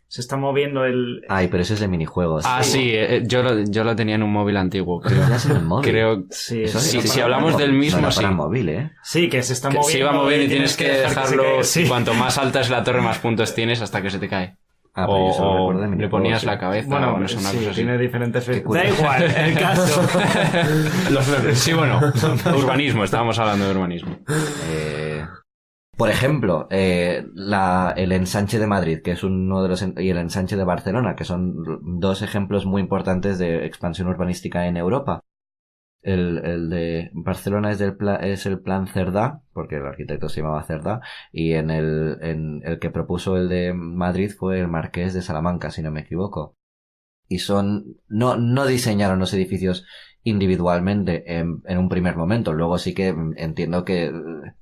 se está moviendo el... Ay, pero ese es de minijuegos. Ah, sí, yo lo tenía en un móvil antiguo. Ya es en el móvil. Creo... Sí, si hablamos del mismo, no, sí. para móvil, ¿eh? Sí, que se está Que moviendo. se iba moviendo y tienes que dejarlo... Sí. Cuanto más alta es la torre, más puntos tienes hasta que se te cae. Ah, pero yo solo recuerdo de le minijuegos, ponías sí. la cabeza Bueno, o no sé, una sí, cosa así. tiene diferentes... Da curioso. igual, el caso. Los memes. Sí, bueno, urbanismo, estábamos hablando de urbanismo. Por ejemplo, el ensanche de Madrid, que es uno de los, y el ensanche de Barcelona, que son dos ejemplos muy importantes de expansión urbanística en Europa. El de Barcelona es el plan Cerdá, porque el arquitecto se llamaba Cerdá, y en el que propuso el de Madrid fue el Marqués de Salamanca, si no me equivoco. Y no diseñaron los edificios individualmente en un primer momento. Luego sí que entiendo que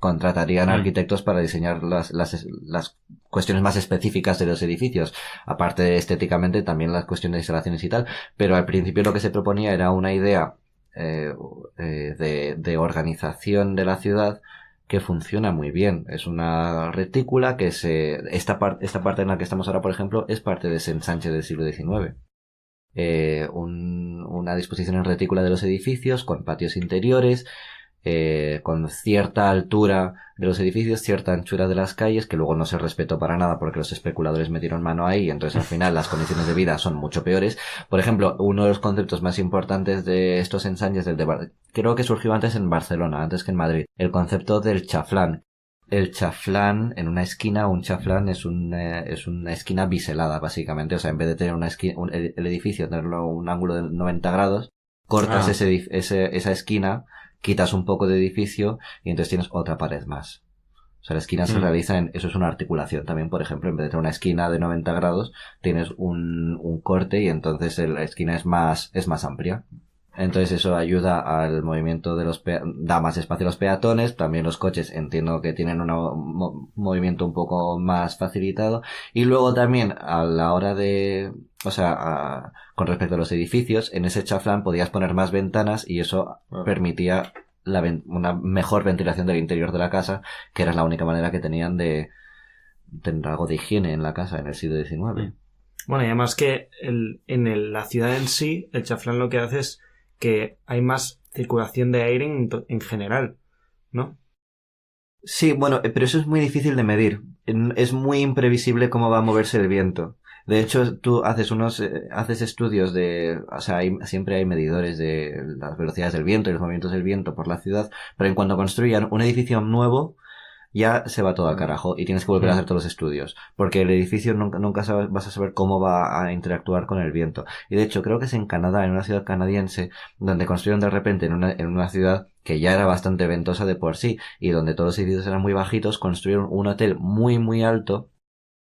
contratarían arquitectos para diseñar las cuestiones más específicas de los edificios. Aparte de estéticamente, también las cuestiones de instalaciones y tal. Pero al principio lo que se proponía era una idea de organización de la ciudad que funciona muy bien. Es una retícula que esta parte en la que estamos ahora, por ejemplo, es parte de ese ensanche del siglo XIX. Una disposición en retícula de los edificios, con patios interiores, con cierta altura de los edificios, cierta anchura de las calles, que luego no se respetó para nada porque los especuladores metieron mano ahí y entonces al final las condiciones de vida son mucho peores. Por ejemplo, uno de los conceptos más importantes de estos ensanches creo que surgió antes en Barcelona, antes que en Madrid, el concepto del chaflán. El chaflán, en una esquina, un chaflán es una esquina biselada, básicamente. O sea, en vez de tener una esquina, el edificio, tenerlo un ángulo de 90 grados, cortas esa esquina, quitas un poco de edificio y entonces tienes otra pared más. O sea, la esquina se realiza eso es una articulación también, por ejemplo, en vez de tener una esquina de 90 grados, tienes un corte y entonces la esquina es más amplia. Entonces eso ayuda al movimiento da más espacio a los peatones, también los coches entiendo que tienen un movimiento un poco más facilitado, y luego también a la hora con respecto a los edificios, en ese chaflán podías poner más ventanas y eso permitía una mejor ventilación del interior de la casa, que era la única manera que tenían de tener algo de higiene en la casa en el siglo XIX. Bueno, y además que la ciudad en sí, el chaflán lo que hace es que hay más circulación de aire en general, ¿no? Sí, bueno, pero eso es muy difícil de medir. Es muy imprevisible cómo va a moverse el viento. De hecho, tú haces estudios siempre hay medidores de las velocidades del viento y los movimientos del viento por la ciudad, pero en cuanto construyan un edificio nuevo, ya se va todo al carajo y tienes que volver a hacer todos los estudios, porque el edificio nunca vas a saber cómo va a interactuar con el viento. Y de hecho creo que es en Canadá, en una ciudad canadiense, donde construyeron de repente en una ciudad que ya era bastante ventosa de por sí y donde todos los edificios eran muy bajitos, construyeron un hotel muy muy alto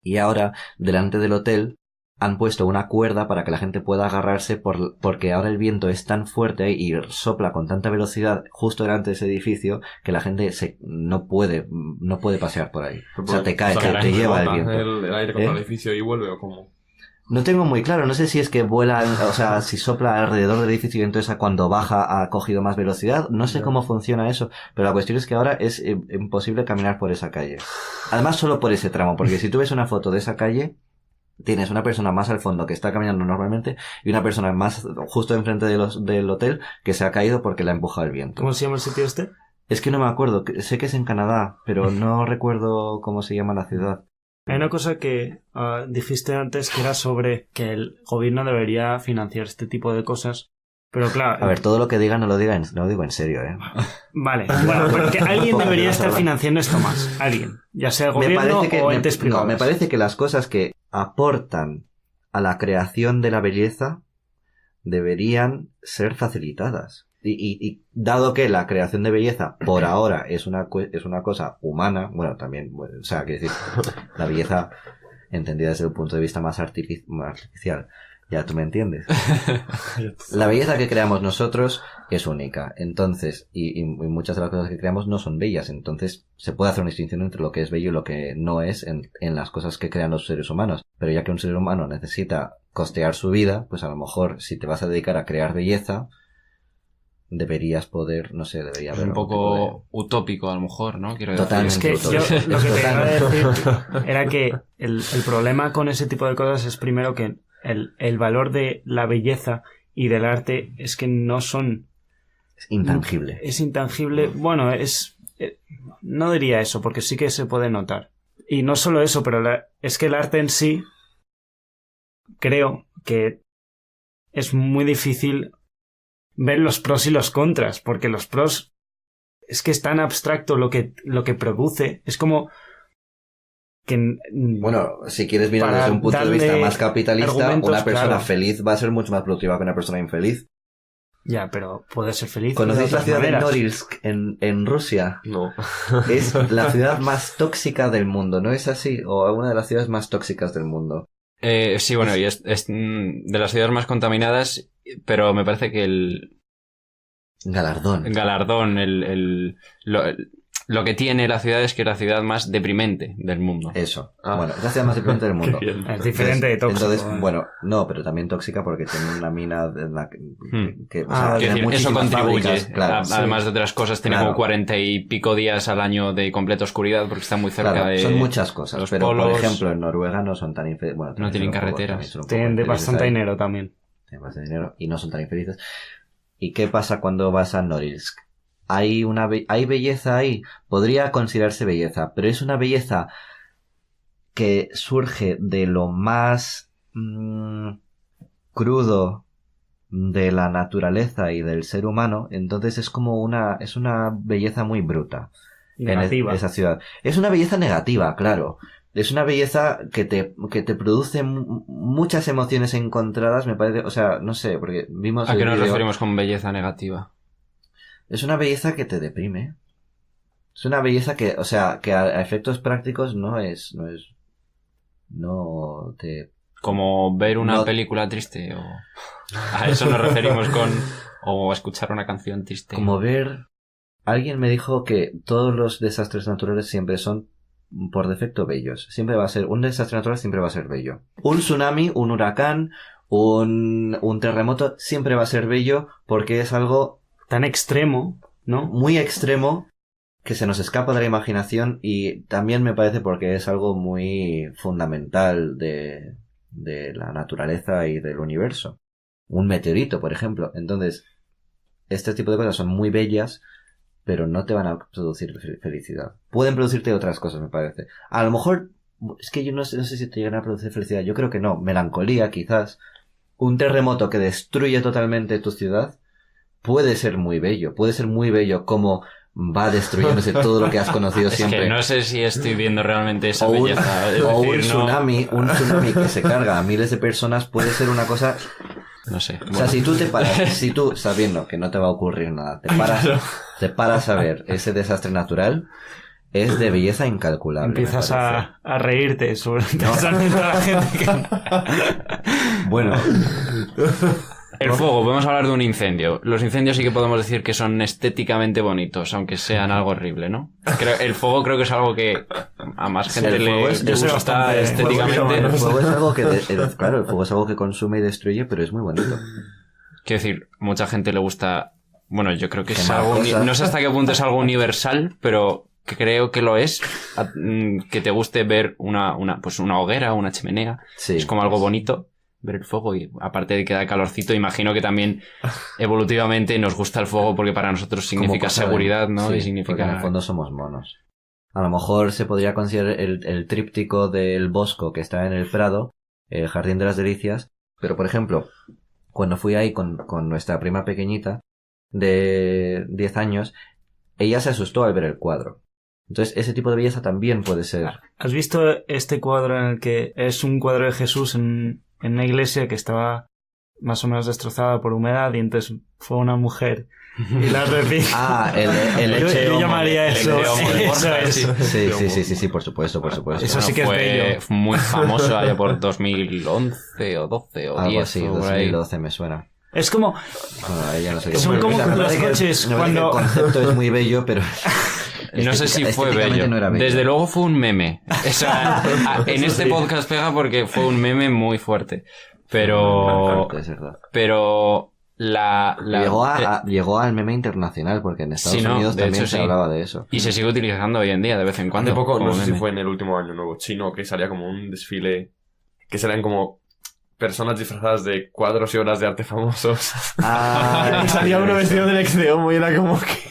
y ahora delante del hotel han puesto una cuerda para que la gente pueda agarrarse porque ahora el viento es tan fuerte y sopla con tanta velocidad justo delante de ese edificio que la gente no puede pasear por ahí. O sea, te cae, te lleva el viento. El aire contra el edificio y vuelve o cómo. No tengo muy claro, no sé si es que vuela, o sea, si sopla alrededor del edificio y entonces cuando baja ha cogido más velocidad, no sé cómo funciona eso, pero la cuestión es que ahora es imposible caminar por esa calle. Además solo por ese tramo, porque si tú ves una foto de esa calle, tienes una persona más al fondo que está caminando normalmente y una persona más justo enfrente del hotel que se ha caído porque la ha empujado el viento. ¿Cómo se llama el sitio este? Es que no me acuerdo, sé que es en Canadá, pero no recuerdo cómo se llama la ciudad. Hay una cosa que dijiste antes que era sobre que el gobierno debería financiar este tipo de cosas, pero claro... A ver, todo lo que diga no lo digo en serio, ¿eh? Vale, bueno, pero que alguien debería estar financiando esto más. Alguien, ya sea el gobierno o entes privados. No, me parece que las cosas que aportan a la creación de la belleza deberían ser facilitadas. Y dado que la creación de belleza por ahora es una cosa humana, bueno, también, o sea, quiero decir, la belleza entendida desde un punto de vista más artificial, Ya tú me entiendes. La belleza que creamos nosotros es única. Entonces, y muchas de las cosas que creamos no son bellas. Entonces, se puede hacer una distinción entre lo que es bello y lo que no es en las cosas que crean los seres humanos. Pero ya que un ser humano necesita costear su vida, pues a lo mejor si te vas a dedicar a crear belleza, deberías poder, no sé, debería haber un poco utópico a lo mejor, ¿no? Quiero decir. Totalmente. Es que yo utópico. lo que te iba a Totalmente. decir era que el problema con ese tipo de cosas es primero que el valor de la belleza y del arte es que no son... Es intangible. Es intangible. Bueno, no diría eso, porque sí que se puede notar. Y no solo eso, pero es que el arte en sí, creo que es muy difícil ver los pros y los contras, porque los pros es que es tan abstracto lo que produce. Es como que... Bueno, si quieres mirar para desde un punto de vista darle más capitalista, argumentos, una persona claro. feliz va a ser mucho más productiva que una persona infeliz. Ya, pero puede ser feliz. ¿Conocéis de la otras ciudad de maneras. Norilsk en Rusia? No. Es la ciudad más tóxica del mundo, ¿no es así? O una de las ciudades más tóxicas del mundo. Sí, bueno, y es de las ciudades más contaminadas, pero me parece que el Galardón. galardón, lo que tiene la ciudad es que es la ciudad más deprimente del mundo. Eso. Ah. Bueno, es la ciudad más deprimente del mundo. Qué bien. Es diferente de tóxico. Entonces, bueno, no, pero también tóxica porque tiene una mina en la que o sea, Ah, tiene Quiero decir, eso muchísimas contribuye. fábricas, claro, sí. Además de otras cosas, tiene Claro. como 40 y pico días al año de completa oscuridad porque está muy cerca Claro, de... son muchas cosas, los pero por polos. ejemplo en Noruega no son tan infelices. Bueno, No tienen son un poco- carreteras. también son un poco Tienen de infelices bastante ahí. dinero también. Tienen bastante dinero y no son tan infelices. ¿Y qué pasa cuando vas a Norilsk? Hay belleza ahí, podría considerarse belleza, pero es una belleza que surge de lo más crudo de la naturaleza y del ser humano, entonces es como es una belleza muy bruta Negativa. en esa ciudad. Es una belleza negativa, claro. Es una belleza que te produce muchas emociones encontradas, me parece, o sea, no sé, porque vimos ¿A qué el nos vídeo. referimos con belleza negativa? Es una belleza que te deprime. Es una belleza que, o sea, que a efectos prácticos no te... Como ver una No. película triste o... A eso nos referimos con... O escuchar una canción triste. Como ver... Alguien me dijo que todos los desastres naturales siempre son, por defecto, bellos. Siempre va a ser... Un desastre natural siempre va a ser bello. Un tsunami, un huracán, un terremoto, siempre va a ser bello porque es algo Tan extremo, ¿no? muy extremo que se nos escapa de la imaginación y también me parece porque es algo muy fundamental de la naturaleza y del universo. Un meteorito, por ejemplo. Entonces, este tipo de cosas son muy bellas, pero no te van a producir felicidad. Pueden producirte otras cosas, me parece. A lo mejor, es que yo no sé si te llegan a producir felicidad. Yo creo que no. Melancolía, quizás. Un terremoto que destruye totalmente tu ciudad puede ser muy bello. Puede ser muy bello como va destruyéndose todo lo que has conocido Es siempre. que no sé si estoy viendo realmente esa O un, belleza. Es o un decir, no... tsunami que se carga a miles de personas puede ser una cosa... No sé. O sea, si tú te paras, si tú, sabiendo que no te va a ocurrir nada, te paras a ver ese desastre natural, es de belleza incalculable. Empiezas me parece. a reírte sobre el pensamiento de la gente que... Bueno, El fuego, podemos hablar de un incendio. Los incendios sí que podemos decir que son estéticamente bonitos, aunque sean algo horrible, ¿no? El fuego creo que es algo que a más gente el le fuego es- yo soy gusta bastante- estéticamente. el fuego es algo que, claro, el fuego es algo que consume y destruye, pero es muy bonito. Quiero decir, mucha gente le gusta... Bueno, yo creo que es Quemar algo... cosas. No sé hasta qué punto es algo universal, pero creo que lo es. Que te guste ver una hoguera, una chimenea. Sí. Es como algo bonito ver el fuego y aparte de que da calorcito, imagino que también evolutivamente nos gusta el fuego porque para nosotros significa Como cosa de- seguridad, ¿no? sí, Y porque significa... en el fondo somos monos. A lo mejor se podría considerar el tríptico del Bosco que está en el Prado, el Jardín de las Delicias, pero por ejemplo, cuando fui ahí con nuestra prima pequeñita de 10 años, ella se asustó al ver el cuadro. Entonces ese tipo de belleza también puede ser... ¿Has visto este cuadro en el que es un cuadro de Jesús en una iglesia que estaba más o menos destrozada por humedad y entonces fue una mujer Y las repites. Yo llamaría eso. Eso es. Sí, por supuesto. Eso sí que es bello. Fue muy famoso allá por 2011 o 12 o algo 10. así, o por ahí. 2012 me suena. Es como... Bueno, ahí ya no sé qué. Son como La verdad los es que- coches la verdad es que cuando... el concepto es muy bello, pero... No sé si fue estéticamente bello. no era bello. Desde luego fue un meme. O sea, en este podcast pega porque fue un meme muy fuerte. Pero... Es verdad. Pero... Llegó al meme internacional, porque en Estados Sí, no, Unidos de también hecho, se sí. hablaba de eso. Y se sigue utilizando hoy en día de vez en cuando. Hace poco, como no sé si meme. fue en el último año nuevo chino, que salía como un desfile, que salían como personas disfrazadas de cuadros y obras de arte famosos. Ah, Y salía uno vestido del ex de Homo y era como que...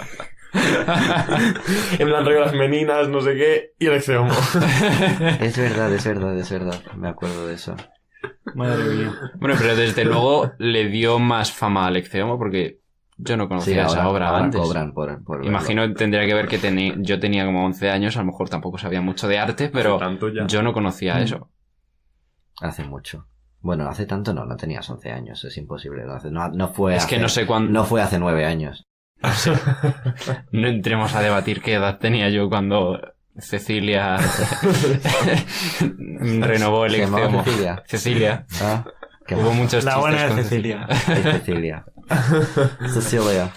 en plan rollo las meninas, no sé qué, y el ex de Homo. es verdad. Me acuerdo de eso. Madre mía. Bueno, pero desde luego le dio más fama a Alex de Homo porque yo no conocía esa obra ahora antes. cobran por verlo. Imagino tendría que ver que yo tenía como 11 años, a lo mejor tampoco sabía mucho de arte, pero Hace tanto ya. yo no conocía eso. Hace mucho. Bueno, hace tanto no tenías 11 años, es imposible. No fue Es que no sé cuándo... No fue hace 9 años. No entremos a debatir qué edad tenía yo cuando Cecilia renovó el ¿Se ex de llamaba Homo. Cecilia? Cecilia. Ah, qué Hubo mal. muchos La chistes buena de con Cecilia. Es Cecilia. Cecilia.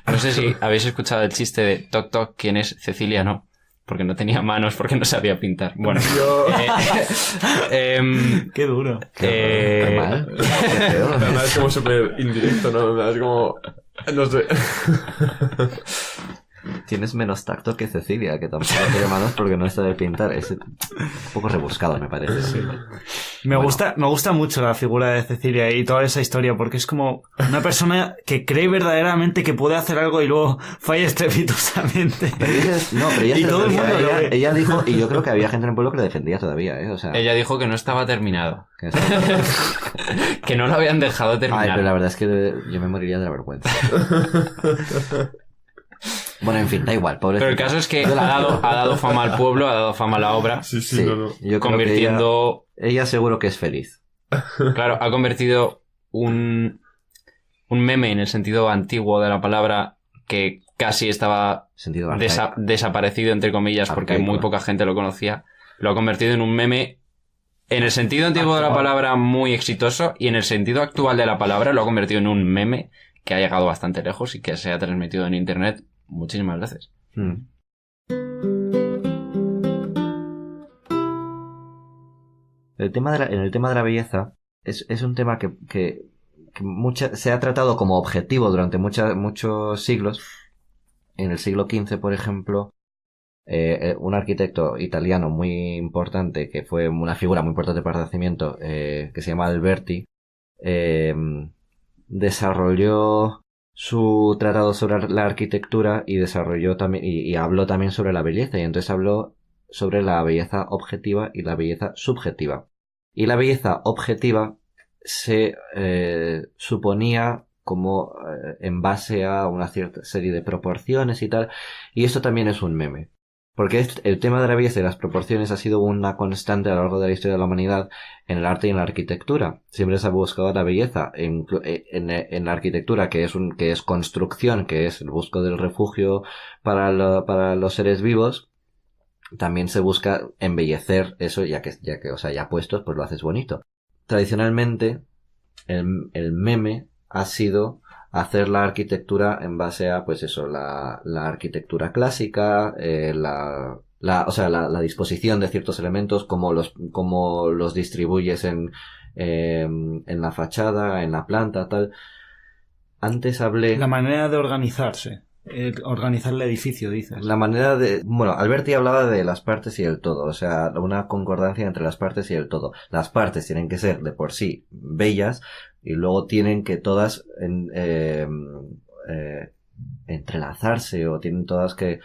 No sé si habéis escuchado el chiste de Toc Toc, ¿quién es? Cecilia no, porque no tenía manos, porque no sabía pintar. Bueno. Qué duro. Qué mal. Qué feo. Además es como súper indirecto, ¿no? Es como... No sé. Tienes menos tacto que Cecilia, que tampoco tiene manos porque no sabe pintar. Es un poco rebuscado, me parece. Me gusta mucho la figura de Cecilia y toda esa historia, porque es como una persona que cree verdaderamente que puede hacer algo y luego falla estrepitosamente. Pero ella Y se todo el refería, mundo lo ve. ella dijo, y yo creo que había gente en el pueblo que le defendía todavía, ¿eh? O sea, Ella dijo que no estaba terminado, que que no lo habían dejado Ay, terminar. pero la verdad es que yo me moriría de la vergüenza. Bueno, en fin, da igual, pobre. Pero el caso es que ha dado fama al pueblo, ha dado fama a la obra, Sí, Sí, no. yo creo convirtiendo... que ella seguro que es feliz. Claro, ha convertido un meme en el sentido antiguo de la palabra que casi estaba Sentido arcaico. desaparecido, entre comillas, porque Arcaico. muy poca gente lo conocía. Lo ha convertido en un meme en el sentido antiguo de la palabra muy exitoso y en el sentido actual de la palabra lo ha convertido en un meme que ha llegado bastante lejos y que se ha transmitido en internet muchísimas veces. Mm. En el tema de la belleza es un tema que se ha tratado como objetivo durante muchos siglos. En el siglo XV, por ejemplo, un arquitecto italiano muy importante, que fue una figura muy importante para el Renacimiento, que se llama Alberti, desarrolló su tratado sobre la arquitectura y desarrolló también y habló también sobre la belleza, y entonces habló sobre la belleza objetiva y la belleza subjetiva. Y la belleza objetiva se suponía como en base a una cierta serie de proporciones y tal, y esto también es un meme. Porque el tema de la belleza y las proporciones ha sido una constante a lo largo de la historia de la humanidad en el arte y en la arquitectura. Siempre se ha buscado la belleza en la arquitectura, que es construcción, que es el busco del refugio para los seres vivos. También se busca embellecer eso, ya que, o sea, ya puestos, pues lo haces bonito. Tradicionalmente, el meme ha sido hacer la arquitectura en base a, pues eso, la arquitectura clásica, la disposición de ciertos elementos, cómo los distribuyes en la fachada, en la planta, tal. Antes hablé... La manera de organizarse. Organizar el edificio, dices. La manera de... Bueno, Alberti hablaba de las partes y el todo, o sea, una concordancia entre las partes y el todo. Las partes tienen que ser de por sí bellas y luego tienen que todas entrelazarse o tienen todas que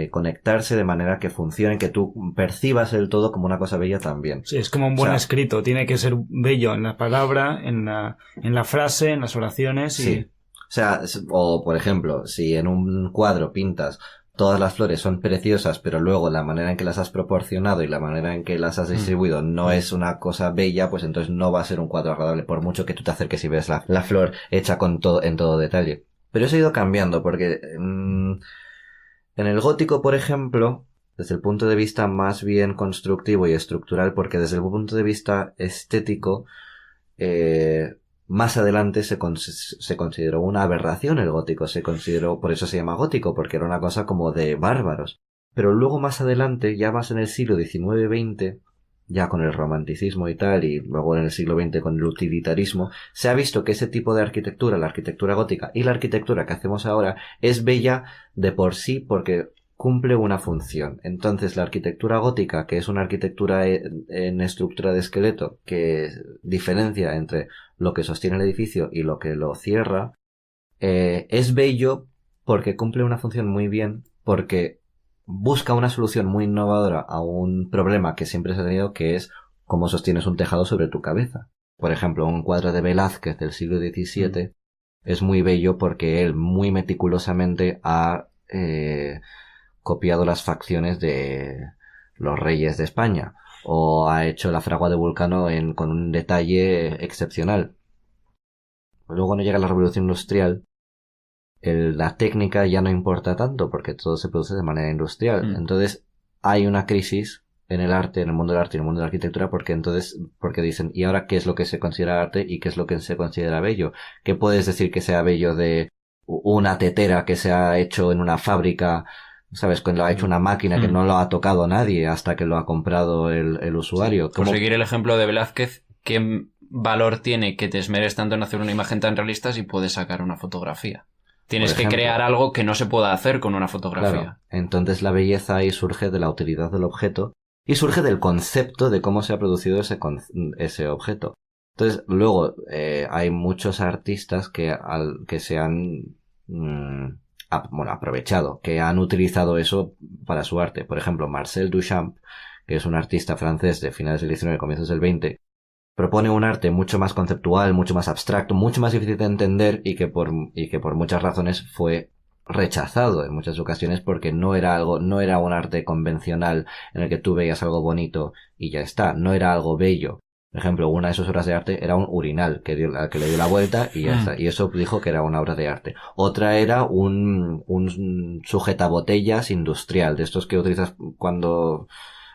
conectarse de manera que funcionen, que tú percibas el todo como una cosa bella también. Sí, es como un buen escrito. Tiene que ser bello en la palabra, en la frase, en las oraciones y... Sí. O sea, o por ejemplo, si en un cuadro pintas todas las flores son preciosas, pero luego la manera en que las has proporcionado y la manera en que las has distribuido no es una cosa bella, pues entonces no va a ser un cuadro agradable, por mucho que tú te acerques y ves la flor hecha en todo detalle. Pero eso ha ido cambiando porque en el gótico, por ejemplo, desde el punto de vista más bien constructivo y estructural, porque desde el punto de vista estético, más adelante se consideró una aberración el gótico, se consideró, por eso se llama gótico, porque era una cosa como de bárbaros. Pero luego más adelante, ya más en el siglo XIX-XX, ya con el romanticismo y tal, y luego en el siglo XX con el utilitarismo, se ha visto que ese tipo de arquitectura, la arquitectura gótica y la arquitectura que hacemos ahora, es bella de por sí porque cumple una función. Entonces la arquitectura gótica, que es una arquitectura en estructura de esqueleto, que diferencia entre lo que sostiene el edificio y lo que lo cierra, es bello porque cumple una función muy bien, porque busca una solución muy innovadora a un problema que siempre se ha tenido, que es cómo sostienes un tejado sobre tu cabeza. Por ejemplo, un cuadro de Velázquez del siglo XVII es muy bello porque él muy meticulosamente ha copiado las facciones de los reyes de España, o ha hecho la fragua de Vulcano con un detalle excepcional. Luego, cuando llega la Revolución Industrial, la técnica ya no importa tanto porque todo se produce de manera industrial. Entonces hay una crisis en el arte, en el mundo del arte y en el mundo de la arquitectura, porque dicen, ¿y ahora qué es lo que se considera arte y qué es lo que se considera bello? ¿Qué puedes decir que sea bello de una tetera que se ha hecho en una fábrica, sabes, que lo ha hecho una máquina que no lo ha tocado nadie hasta que lo ha comprado el usuario? Sí. Por seguir el ejemplo de Velázquez, ¿qué valor tiene que te esmeres tanto en hacer una imagen tan realista si puedes sacar una fotografía? Tienes que crear algo que no se pueda hacer con una fotografía. Claro. Entonces la belleza ahí surge de la utilidad del objeto y surge del concepto de cómo se ha producido ese objeto. Entonces luego hay muchos artistas que se han aprovechado, que han utilizado eso para su arte. Por ejemplo, Marcel Duchamp, que es un artista francés de finales del XIX y comienzos del XX, propone un arte mucho más conceptual, mucho más abstracto, mucho más difícil de entender y que por muchas razones fue rechazado en muchas ocasiones porque no era un arte convencional en el que tú veías algo bonito y ya está, no era algo bello. Por ejemplo, una de sus obras de arte era un urinal que le dio la vuelta y ya está, y eso dijo que era una obra de arte. Otra era un sujetabotellas industrial, de estos que utilizas cuando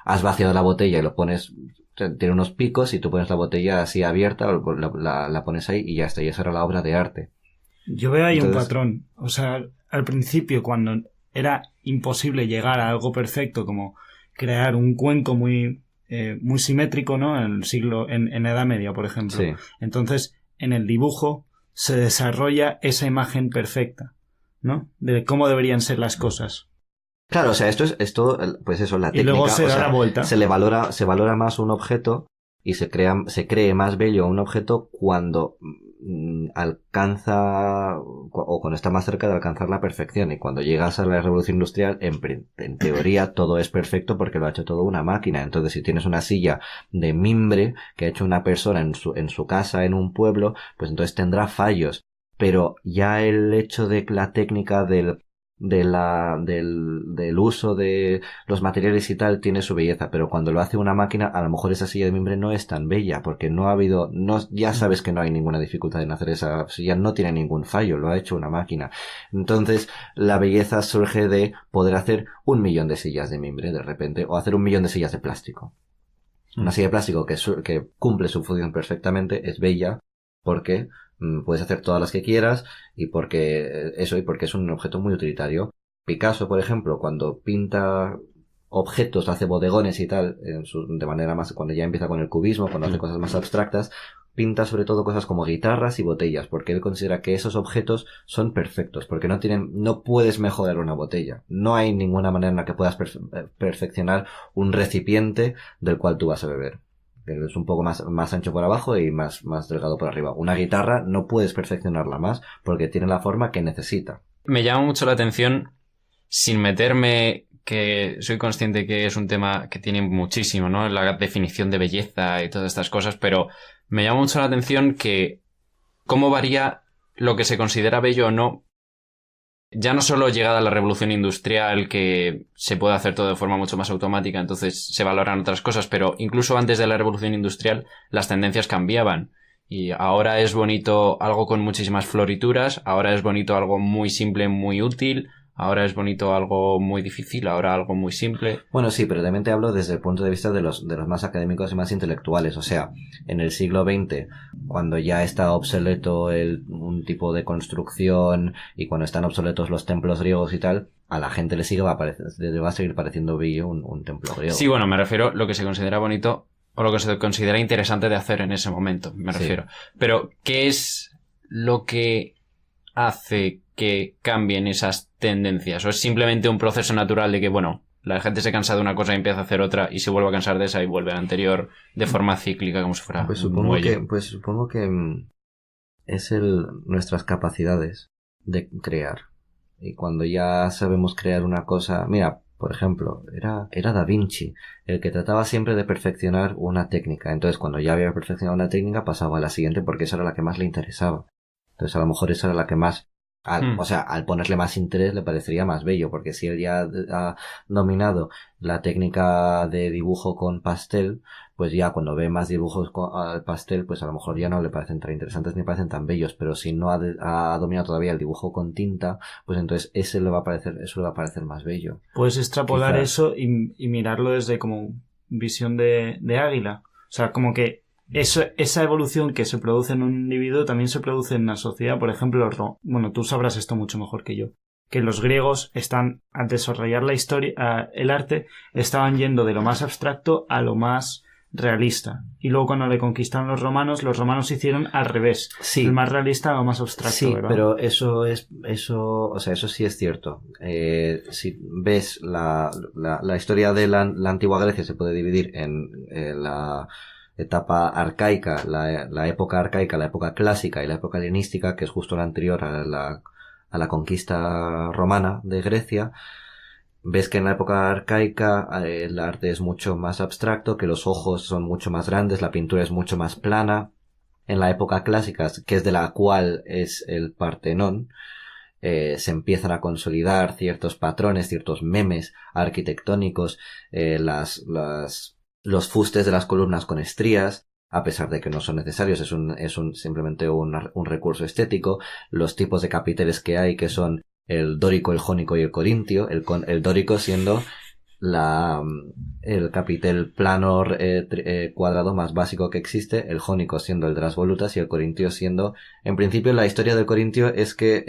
has vaciado la botella y lo pones, tiene unos picos y tú pones la botella así abierta, la pones ahí y ya está, y esa era la obra de arte. Yo veo ahí un patrón. O sea, al principio, cuando era imposible llegar a algo perfecto, como crear un cuenco muy simétrico, ¿no? En Edad Media, por ejemplo. Sí. Entonces, en el dibujo se desarrolla esa imagen perfecta, ¿no? De cómo deberían ser las cosas. Claro, o sea, pues eso, la técnica. Y luego se da la vuelta. Se valora más un objeto y se cree más bello un objeto cuando alcanza o cuando está más cerca de alcanzar la perfección, y cuando llegas a la revolución industrial en teoría todo es perfecto porque lo ha hecho todo una máquina. Entonces si tienes una silla de mimbre que ha hecho una persona en su casa en un pueblo, pues entonces tendrá fallos, pero ya el hecho de la técnica del uso de los materiales y tal tiene su belleza, pero cuando lo hace una máquina a lo mejor esa silla de mimbre no es tan bella porque ya sabes que no hay ninguna dificultad en hacer esa silla, no tiene ningún fallo, lo ha hecho una máquina. Entonces la belleza surge de poder hacer 1.000.000 de sillas de mimbre de repente, o hacer 1.000.000 de sillas de plástico. Una silla de plástico que cumple su función perfectamente es bella porque puedes hacer todas las que quieras y porque es un objeto muy utilitario. Picasso, por ejemplo, cuando pinta objetos, hace bodegones y tal, de manera más, cuando ya empieza con el cubismo, cuando hace cosas más abstractas, pinta sobre todo cosas como guitarras y botellas, porque él considera que esos objetos son perfectos, porque no puedes mejorar una botella. No hay ninguna manera en la que puedas perfeccionar un recipiente del cual tú vas a beber. Es un poco más ancho por abajo y más delgado por arriba. Una guitarra no puedes perfeccionarla más porque tiene la forma que necesita. Me llama mucho la atención, sin meterme, que soy consciente que es un tema que tiene muchísimo, ¿no? La definición de belleza y todas estas cosas, pero me llama mucho la atención que cómo varía lo que se considera bello o no. Ya no solo llegada a la revolución industrial, que se puede hacer todo de forma mucho más automática, entonces se valoran otras cosas, pero incluso antes de la revolución industrial las tendencias cambiaban Y ahora es bonito algo con muchísimas florituras, ahora es bonito algo muy simple, muy útil, ahora es bonito algo muy difícil, ahora algo muy simple. Bueno, sí, pero también te hablo desde el punto de vista de los más académicos y más intelectuales. O sea, en el siglo XX, cuando ya está obsoleto un tipo de construcción y cuando están obsoletos los templos griegos y tal, a la gente le va a seguir pareciendo bello un templo griego. Sí, bueno, me refiero a lo que se considera bonito o lo que se considera interesante de hacer en ese momento, me refiero. Sí. Pero, ¿qué es lo que hace que cambien esas tendencias? ¿O es simplemente un proceso natural de que, bueno, la gente se cansa de una cosa y empieza a hacer otra y se vuelve a cansar de esa y vuelve a la anterior de forma cíclica, como si fuera pues un muelle? Supongo que es nuestras capacidades de crear. Y cuando ya sabemos crear una cosa... Mira, por ejemplo, era Da Vinci el que trataba siempre de perfeccionar una técnica. Entonces, cuando ya había perfeccionado una técnica, pasaba a la siguiente porque esa era la que más le interesaba. Entonces, a lo mejor esa era la que más... O sea, al ponerle más interés le parecería más bello, porque si él ya ha dominado la técnica de dibujo con pastel, pues ya cuando ve más dibujos al pastel, pues a lo mejor ya no le parecen tan interesantes ni parecen tan bellos, pero si no ha dominado todavía el dibujo con tinta, pues entonces eso le va a parecer más bello. Puedes extrapolar eso y mirarlo desde como visión de águila. O sea, como que esa evolución que se produce en un individuo también se produce en una sociedad. Por ejemplo, bueno, tú sabrás esto mucho mejor que yo, que los griegos al desarrollar la historia, el arte, estaban yendo de lo más abstracto a lo más realista. Y luego cuando le conquistaron los romanos hicieron al revés. Sí. El más realista a lo más abstracto, sí, ¿verdad? Pero eso sí es cierto. Si ves la historia de la antigua Grecia, se puede dividir en la etapa arcaica, la época arcaica, la época clásica y la época helenística, que es justo la anterior a la conquista romana de Grecia. Ves que en la época arcaica el arte es mucho más abstracto, que los ojos son mucho más grandes, la pintura es mucho más plana. En la época clásica, que es de la cual es el Partenón, se empiezan a consolidar ciertos patrones, ciertos memes arquitectónicos, los fustes de las columnas con estrías, a pesar de que no son necesarios, es simplemente un recurso estético. Los tipos de capiteles que hay, que son el dórico, el jónico y el corintio, el dórico siendo el capitel plano cuadrado más básico que existe, el jónico siendo el de las volutas y el corintio siendo... En principio, la historia del corintio es que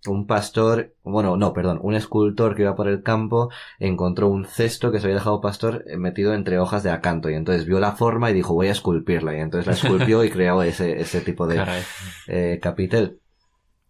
un escultor que iba por el campo encontró un cesto que se había dejado pastor metido entre hojas de acanto, y entonces vio la forma y dijo, voy a esculpirla, y entonces la esculpió y creó ese tipo de capitel.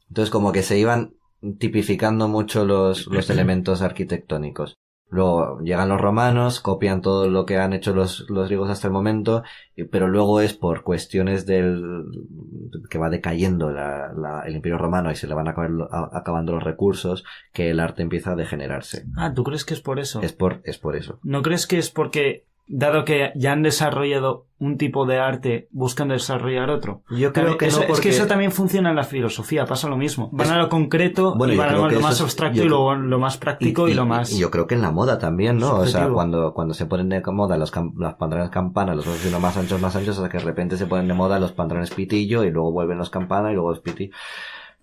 Entonces como que se iban tipificando mucho los elementos arquitectónicos. Luego llegan los romanos, copian todo lo que han hecho los griegos hasta el momento, pero luego es por cuestiones que va decayendo el Imperio Romano y se le van acabando los recursos, que el arte empieza a degenerarse. Ah, ¿tú crees que es por eso? Es por eso. ¿No crees que es porque, dado que ya han desarrollado un tipo de arte, buscan desarrollar otro? Yo creo que eso, no, porque... Es que eso también funciona en la filosofía, pasa lo mismo. Van a lo concreto, y van a lo más abstracto y luego lo más práctico y lo más... Y yo creo que en la moda también, ¿no? Subjetivo. O sea, cuando se ponen de moda los pantalones campana, los otros unos más anchos, hasta que de repente se ponen de moda los pantalones pitillo y luego vuelven los campana y luego los pitillo.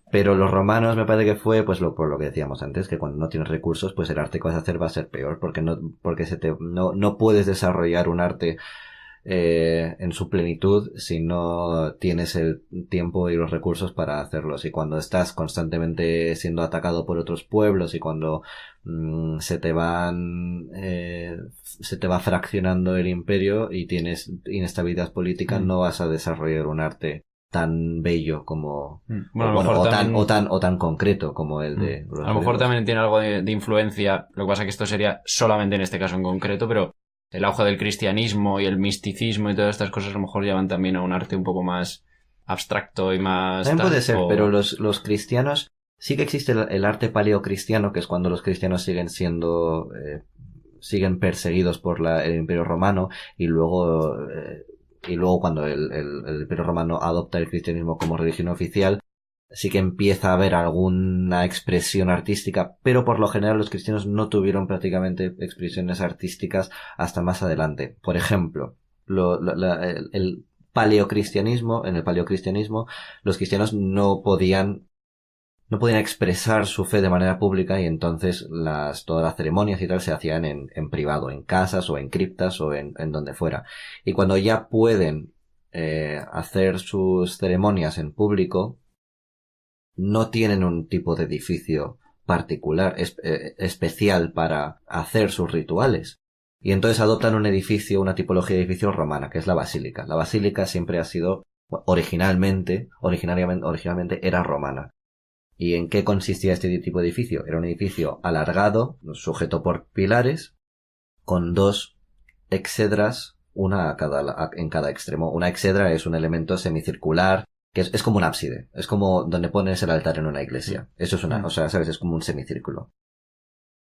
Pero los romanos me parece que fue por lo que decíamos antes, que cuando no tienes recursos, pues el arte que vas a hacer va a ser peor, porque no puedes desarrollar un arte en su plenitud si no tienes el tiempo y los recursos para hacerlos. Y cuando estás constantemente siendo atacado por otros pueblos y cuando se te va fraccionando el imperio y tienes inestabilidad política, no vas a desarrollar un arte tan bello como o tan concreto como el de los a lo mejor también tiene algo de influencia. Lo que pasa es que esto sería solamente en este caso en concreto, pero el auge del cristianismo y el misticismo y todas estas cosas a lo mejor llevan también a un arte un poco más abstracto y más... También puede ser, pero los cristianos... Sí que existe el arte paleocristiano, que es cuando los cristianos siguen perseguidos por el Imperio Romano, y luego cuando el Imperio Romano adopta el cristianismo como religión oficial, sí que empieza a haber alguna expresión artística, pero por lo general los cristianos no tuvieron prácticamente expresiones artísticas hasta más adelante. Por ejemplo, en el paleocristianismo, los cristianos no podían expresar su fe de manera pública y entonces todas las ceremonias y tal se hacían en privado, en casas o en criptas o en donde fuera. Y cuando ya pueden hacer sus ceremonias en público, no tienen un tipo de edificio particular, especial para hacer sus rituales. Y entonces adoptan un edificio, una tipología de edificio romana, que es la basílica. La basílica siempre ha sido, originalmente era romana. ¿Y en qué consistía este tipo de edificio? Era un edificio alargado, sujeto por pilares, con 2 exedras, una en cada extremo. Una exedra es un elemento semicircular, que es como un ábside. Es como donde pones el altar en una iglesia. Eso es o sea, ¿sabes? Es como un semicírculo.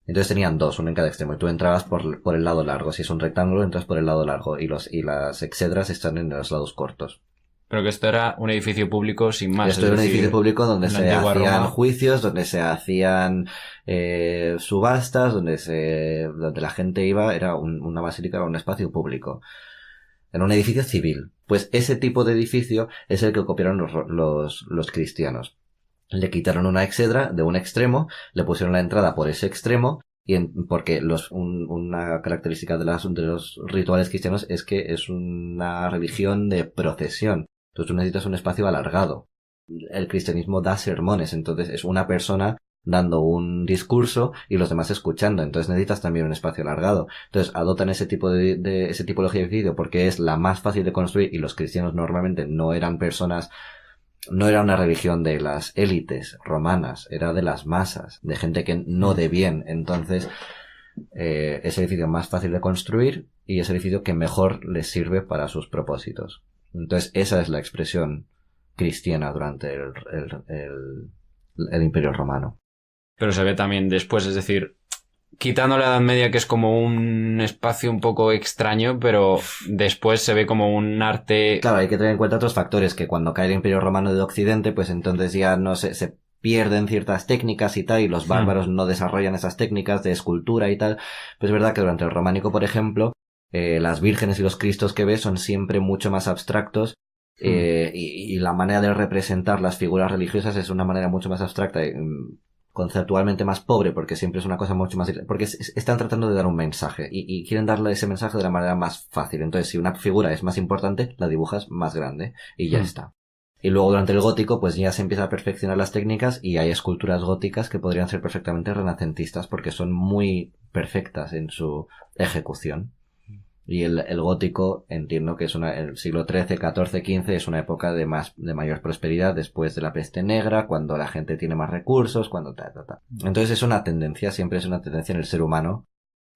Entonces tenían 2, uno en cada extremo, y tú entrabas por el lado largo. Si es un rectángulo, entras por el lado largo, y las exedras están en los lados cortos. Pero que esto era un edificio público sin más. Esto era un edificio público donde se hacían Roma. juicios, donde se hacían subastas, donde la gente iba, era una basílica, era un espacio público. Era un edificio civil. Pues ese tipo de edificio es el que copiaron los cristianos. Le quitaron una exedra de un extremo, le pusieron la entrada por ese extremo, porque una característica de los rituales cristianos es que es una religión de procesión. Entonces tú necesitas un espacio alargado. El cristianismo da sermones, entonces es una persona dando un discurso y los demás escuchando, entonces necesitas también un espacio alargado. Entonces adoptan ese tipo ese tipología de edificio porque es la más fácil de construir y los cristianos normalmente no era una religión de las élites romanas, era de las masas, de gente que no de bien. Entonces es el edificio más fácil de construir y es el edificio que mejor les sirve para sus propósitos. Entonces esa es la expresión cristiana durante el Imperio Romano. Pero se ve también después, es decir, quitando la Edad Media, que es como un espacio un poco extraño, pero después se ve como un arte... Claro, hay que tener en cuenta otros factores, que cuando cae el Imperio Romano de Occidente, pues entonces ya no se pierden ciertas técnicas y tal, y los bárbaros no desarrollan esas técnicas de escultura y tal. Pues es verdad que durante el románico, por ejemplo, las vírgenes y los cristos que ves son siempre mucho más abstractos, y la manera de representar las figuras religiosas es una manera mucho más abstracta, conceptualmente más pobre, porque siempre es una cosa mucho más... porque están tratando de dar un mensaje y quieren darle ese mensaje de la manera más fácil. Entonces, si una figura es más importante, la dibujas más grande y ya está. Y luego durante el gótico, pues ya se empieza a perfeccionar las técnicas y hay esculturas góticas que podrían ser perfectamente renacentistas porque son muy perfectas en su ejecución. Y el gótico, entiendo que es el siglo XIII, XIV, XV es una época de mayor prosperidad después de la peste negra, cuando la gente tiene más recursos, cuando Entonces es una tendencia, siempre es una tendencia en el ser humano,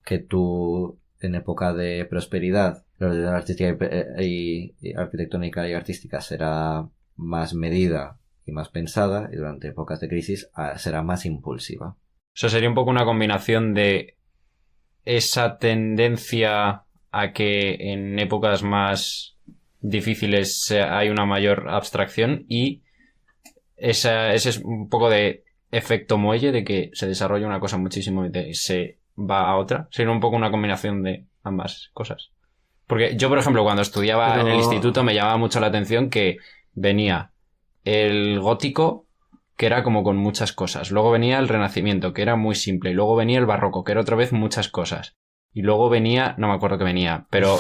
que tú, en época de prosperidad, la ordenación artística y arquitectónica y artística será más medida y más pensada, y durante épocas de crisis será más impulsiva. Eso sería un poco una combinación de esa tendencia a que en épocas más difíciles hay una mayor abstracción y ese es un poco de efecto muelle de que se desarrolla una cosa muchísimo y se va a otra. Sería un poco una combinación de ambas cosas. Porque yo, por ejemplo, cuando estudiaba en el instituto me llamaba mucho la atención que venía el gótico, que era como con muchas cosas. Luego venía el renacimiento, que era muy simple. Y luego venía el barroco, que era otra vez muchas cosas. Y luego venía, no me acuerdo que venía, pero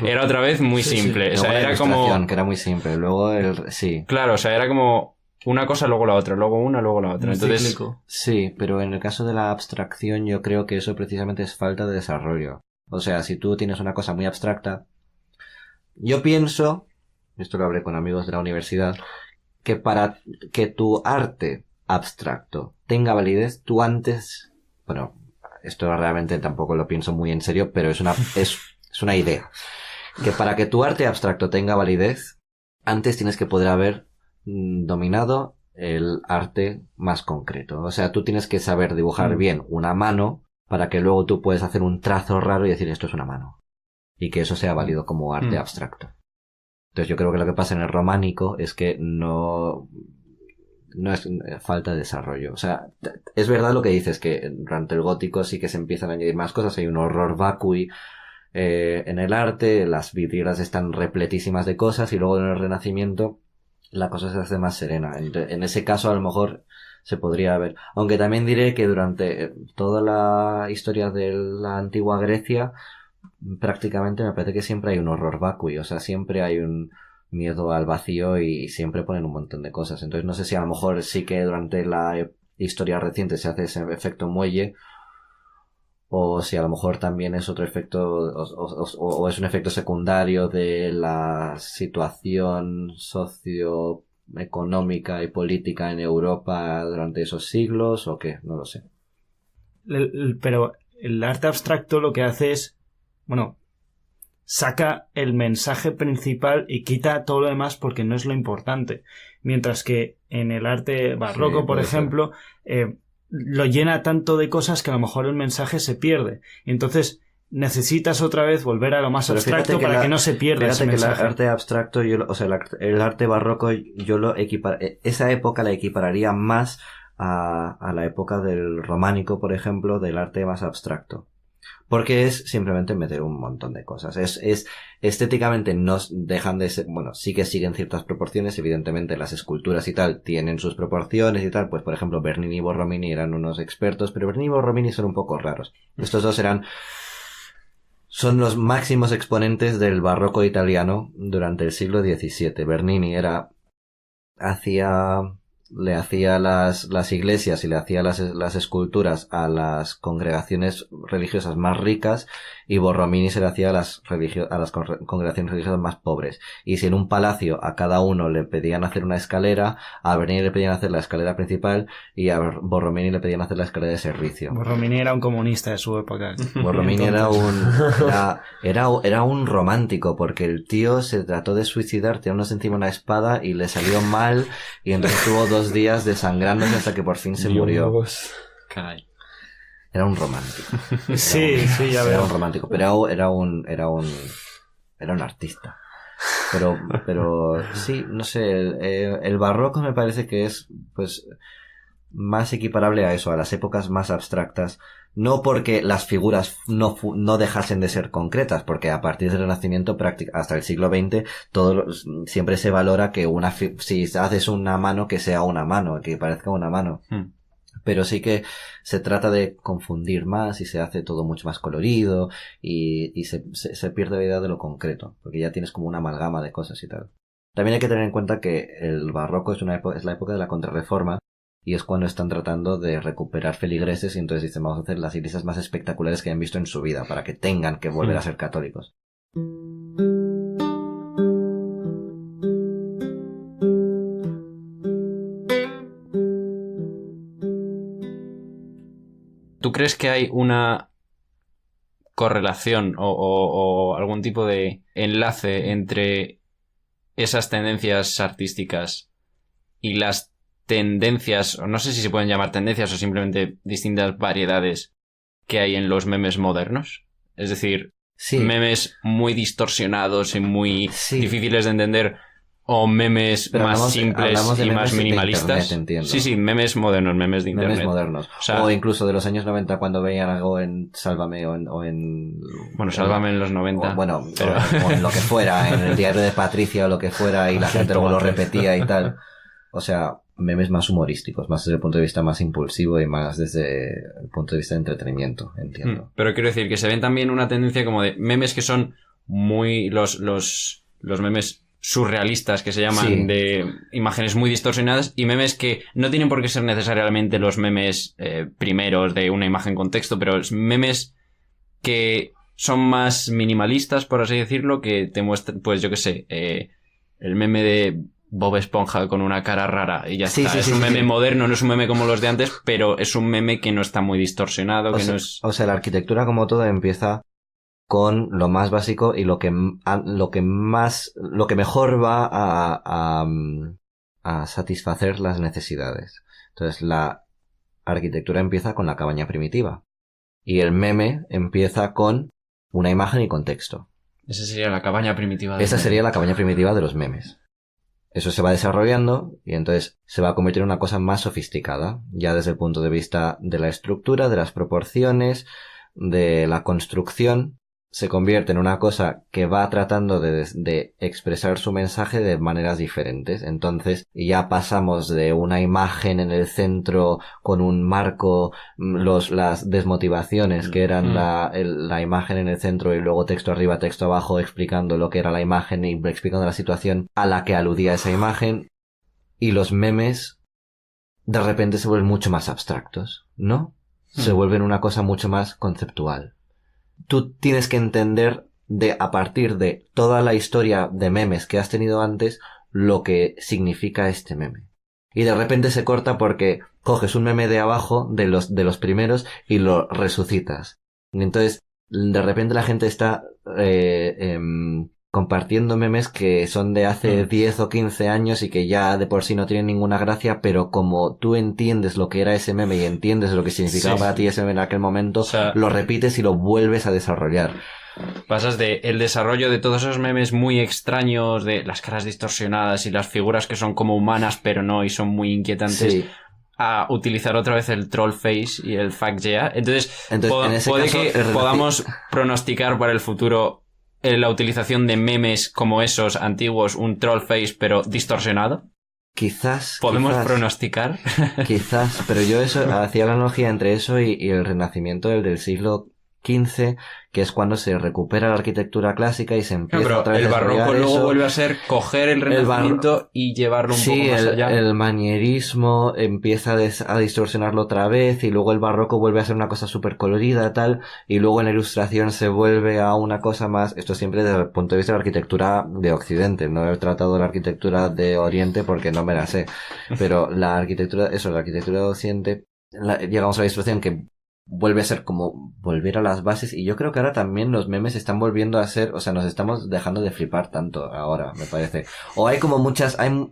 era otra vez muy simple. Sí. O sea, era como... que era muy simple. Luego sí. Claro, o sea, era como una cosa, luego la otra, luego una, luego la otra. Entonces... Cíclico. Sí, pero en el caso de la abstracción yo creo que eso precisamente es falta de desarrollo. O sea, si tú tienes una cosa muy abstracta... Yo pienso, esto lo hablé con amigos de la universidad, que para que tu arte abstracto tenga validez, tú antes... Bueno... Esto realmente tampoco lo pienso muy en serio, pero es una idea. Que para que tu arte abstracto tenga validez, antes tienes que poder haber dominado el arte más concreto. O sea, tú tienes que saber dibujar bien una mano para que luego tú puedas hacer un trazo raro y decir esto es una mano. Y que eso sea válido como arte abstracto. Entonces yo creo que lo que pasa en el románico es que no es falta de desarrollo. O sea, es verdad lo que dices, que durante el gótico sí que se empiezan a añadir más cosas, hay un horror vacui, en el arte, las vidrieras están repletísimas de cosas, y luego en el Renacimiento la cosa se hace más serena. En ese caso a lo mejor se podría ver. Aunque también diré que durante toda la historia de la antigua Grecia, prácticamente me parece que siempre hay un horror vacui, o sea, siempre hay un miedo al vacío y siempre ponen un montón de cosas. Entonces no sé si a lo mejor sí que durante la historia reciente se hace ese efecto muelle, o si a lo mejor también es otro efecto, o es un efecto secundario de la situación socioeconómica y política en Europa durante esos siglos, o qué, no lo sé. Pero el arte abstracto lo que hace es, bueno, saca el mensaje principal y quita todo lo demás porque no es lo importante. Mientras que en el arte barroco, Sí, por ejemplo, lo llena tanto de cosas que a lo mejor el mensaje se pierde. Y entonces necesitas otra vez volver a lo más Pero abstracto para que no se pierda ese fíjate que el mensaje. arte abstracto, el arte barroco, esa época la equipararía más a la época del románico, por ejemplo, del arte más abstracto. Porque es simplemente meter un montón de cosas. Estéticamente no dejan de ser, bueno, sí que siguen ciertas proporciones, evidentemente las esculturas y tal tienen sus proporciones y tal, pues por ejemplo Bernini y Borromini eran unos expertos, pero Bernini y Borromini son un poco raros. Estos dos son los máximos exponentes del barroco italiano durante el siglo XVII. Bernini le hacía las iglesias y le hacía las esculturas a las congregaciones religiosas más ricas, y Borromini se le hacía a las congregaciones religiosas más pobres. Y si en un palacio a cada uno le pedían hacer una escalera, a Bernini le pedían hacer la escalera principal y a Borromini le pedían hacer la escalera de servicio. Borromini era un comunista de su época. Borromini era un romántico, porque el tío se trató de suicidar tirándose encima una espada y le salió mal, y entonces tuvo 2 días desangrándose hasta que por fin se murió. Caray. Era un romántico. Sí, ya Era veo. un romántico, pero era un artista. Pero sí, no sé, el barroco me parece que es, pues, más equiparable a eso, a las épocas más abstractas. No porque las figuras no dejasen de ser concretas, porque a partir del Renacimiento hasta el siglo XX siempre se valora que si haces una mano, que sea una mano, que parezca una mano. Pero sí que se trata de confundir más y se hace todo mucho más colorido y se pierde la idea de lo concreto, porque ya tienes como una amalgama de cosas y tal. También hay que tener en cuenta que el barroco es la época de la Contrarreforma, y es cuando están tratando de recuperar feligreses, y entonces dicen, vamos a hacer las iglesias más espectaculares que hayan visto en su vida para que tengan que volver a ser católicos. ¿Tú crees que hay una correlación o algún tipo de enlace entre esas tendencias artísticas y las tendencias, o no sé si se pueden llamar tendencias o simplemente distintas variedades que hay en los memes modernos? Es decir, Sí. memes muy distorsionados y muy Sí. difíciles de entender, o memes Pero más hablamos simples de y más memes de minimalistas. internet, entiendo. Sí, memes modernos, memes de internet. Memes modernos. O sea, O incluso de los años 90, cuando veían algo en Sálvame o en... Bueno, Sálvame en los 90. Pero... o en lo que fuera, en el diario de Patricia o lo que fuera, y la gente luego lo repetía y tal. O sea, memes más humorísticos, más desde el punto de vista más impulsivo y más desde el punto de vista de entretenimiento, entiendo. Pero quiero decir que se ven también una tendencia como de memes que son muy... Los memes surrealistas, que se llaman, Sí. de imágenes muy distorsionadas, y memes que no tienen por qué ser necesariamente los memes primeros de una imagen con texto, pero memes que son más minimalistas, por así decirlo, que te muestran, pues yo qué sé, el meme de Bob Esponja con una cara rara y ya Sí, está. sí, Es sí, un sí, meme sí. moderno, no es un meme como los de antes, pero es un meme que no está muy distorsionado, que no es... O sea, la arquitectura como todo empieza con lo más básico y lo que mejor va a satisfacer las necesidades. Entonces, la arquitectura empieza con la cabaña primitiva, y el meme empieza con una imagen y contexto. Esa sería la cabaña primitiva. Esa sería la cabaña primitiva de los memes. Eso se va desarrollando y entonces se va a convertir en una cosa más sofisticada, ya desde el punto de vista de la estructura, de las proporciones, de la construcción. se convierte en una cosa que va tratando de expresar su mensaje de maneras diferentes. Entonces ya pasamos de una imagen en el centro con un marco, las desmotivaciones que eran la imagen en el centro y luego texto arriba, texto abajo explicando lo que era la imagen y explicando la situación a la que aludía esa imagen, y los memes de repente se vuelven mucho más abstractos, ¿no? Se vuelven una cosa mucho más conceptual. Tú tienes que entender a partir de toda la historia de memes que has tenido antes lo que significa este meme. Y de repente se corta porque coges un meme de abajo de los primeros y lo resucitas. Y entonces de repente la gente está compartiendo memes que son de hace 10 o 15 años y que ya de por sí no tienen ninguna gracia, pero como tú entiendes lo que era ese meme y entiendes lo que significaba para ti ese meme en aquel momento, o sea, lo repites y lo vuelves a desarrollar. Pasas de el desarrollo de todos esos memes muy extraños, de las caras distorsionadas y las figuras que son como humanas pero no y son muy inquietantes, a utilizar otra vez el troll face y el fuck yeah. Entonces puede que podamos pronosticar para el futuro la utilización de memes como esos antiguos, un troll face pero distorsionado. Quizás. ¿Podemos pronosticar? Quizás, pero yo hacía la analogía entre eso y el Renacimiento del siglo XV, que es cuando se recupera la arquitectura clásica y se empieza otra vez el barroco luego eso. Vuelve a ser coger el Renacimiento y llevarlo un poco más allá. El manierismo empieza a distorsionarlo otra vez y luego el barroco vuelve a ser una cosa súper colorida tal, y luego en la Ilustración se vuelve a una cosa más, esto siempre desde el punto de vista de la arquitectura de Occidente. No he tratado la arquitectura de Oriente porque no me la sé, pero la arquitectura de Occidente, llegamos a la Ilustración que vuelve a ser como volver a las bases, y yo creo que ahora también los memes están volviendo a ser, o sea, nos estamos dejando de flipar tanto ahora, me parece. O hay como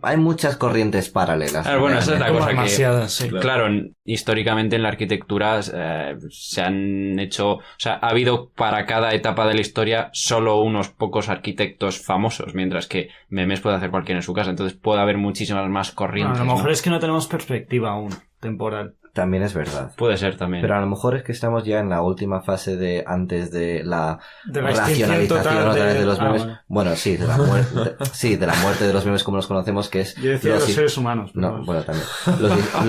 hay muchas corrientes paralelas. Bueno, esa es la cosa que... Sí, claro, históricamente en la arquitectura se han hecho... O sea, ha habido para cada etapa de la historia solo unos pocos arquitectos famosos, mientras que memes puede hacer cualquiera en su casa, entonces puede haber muchísimas más corrientes. A lo mejor es que no tenemos perspectiva aún, temporal. También es verdad. Puede ser también. Pero a lo mejor es que estamos ya en la última fase antes de la racionalización otra vez de los memes. Bueno, sí, de la muerte de los memes como los conocemos, que es... Yo decía los seres humanos. No, bueno, también.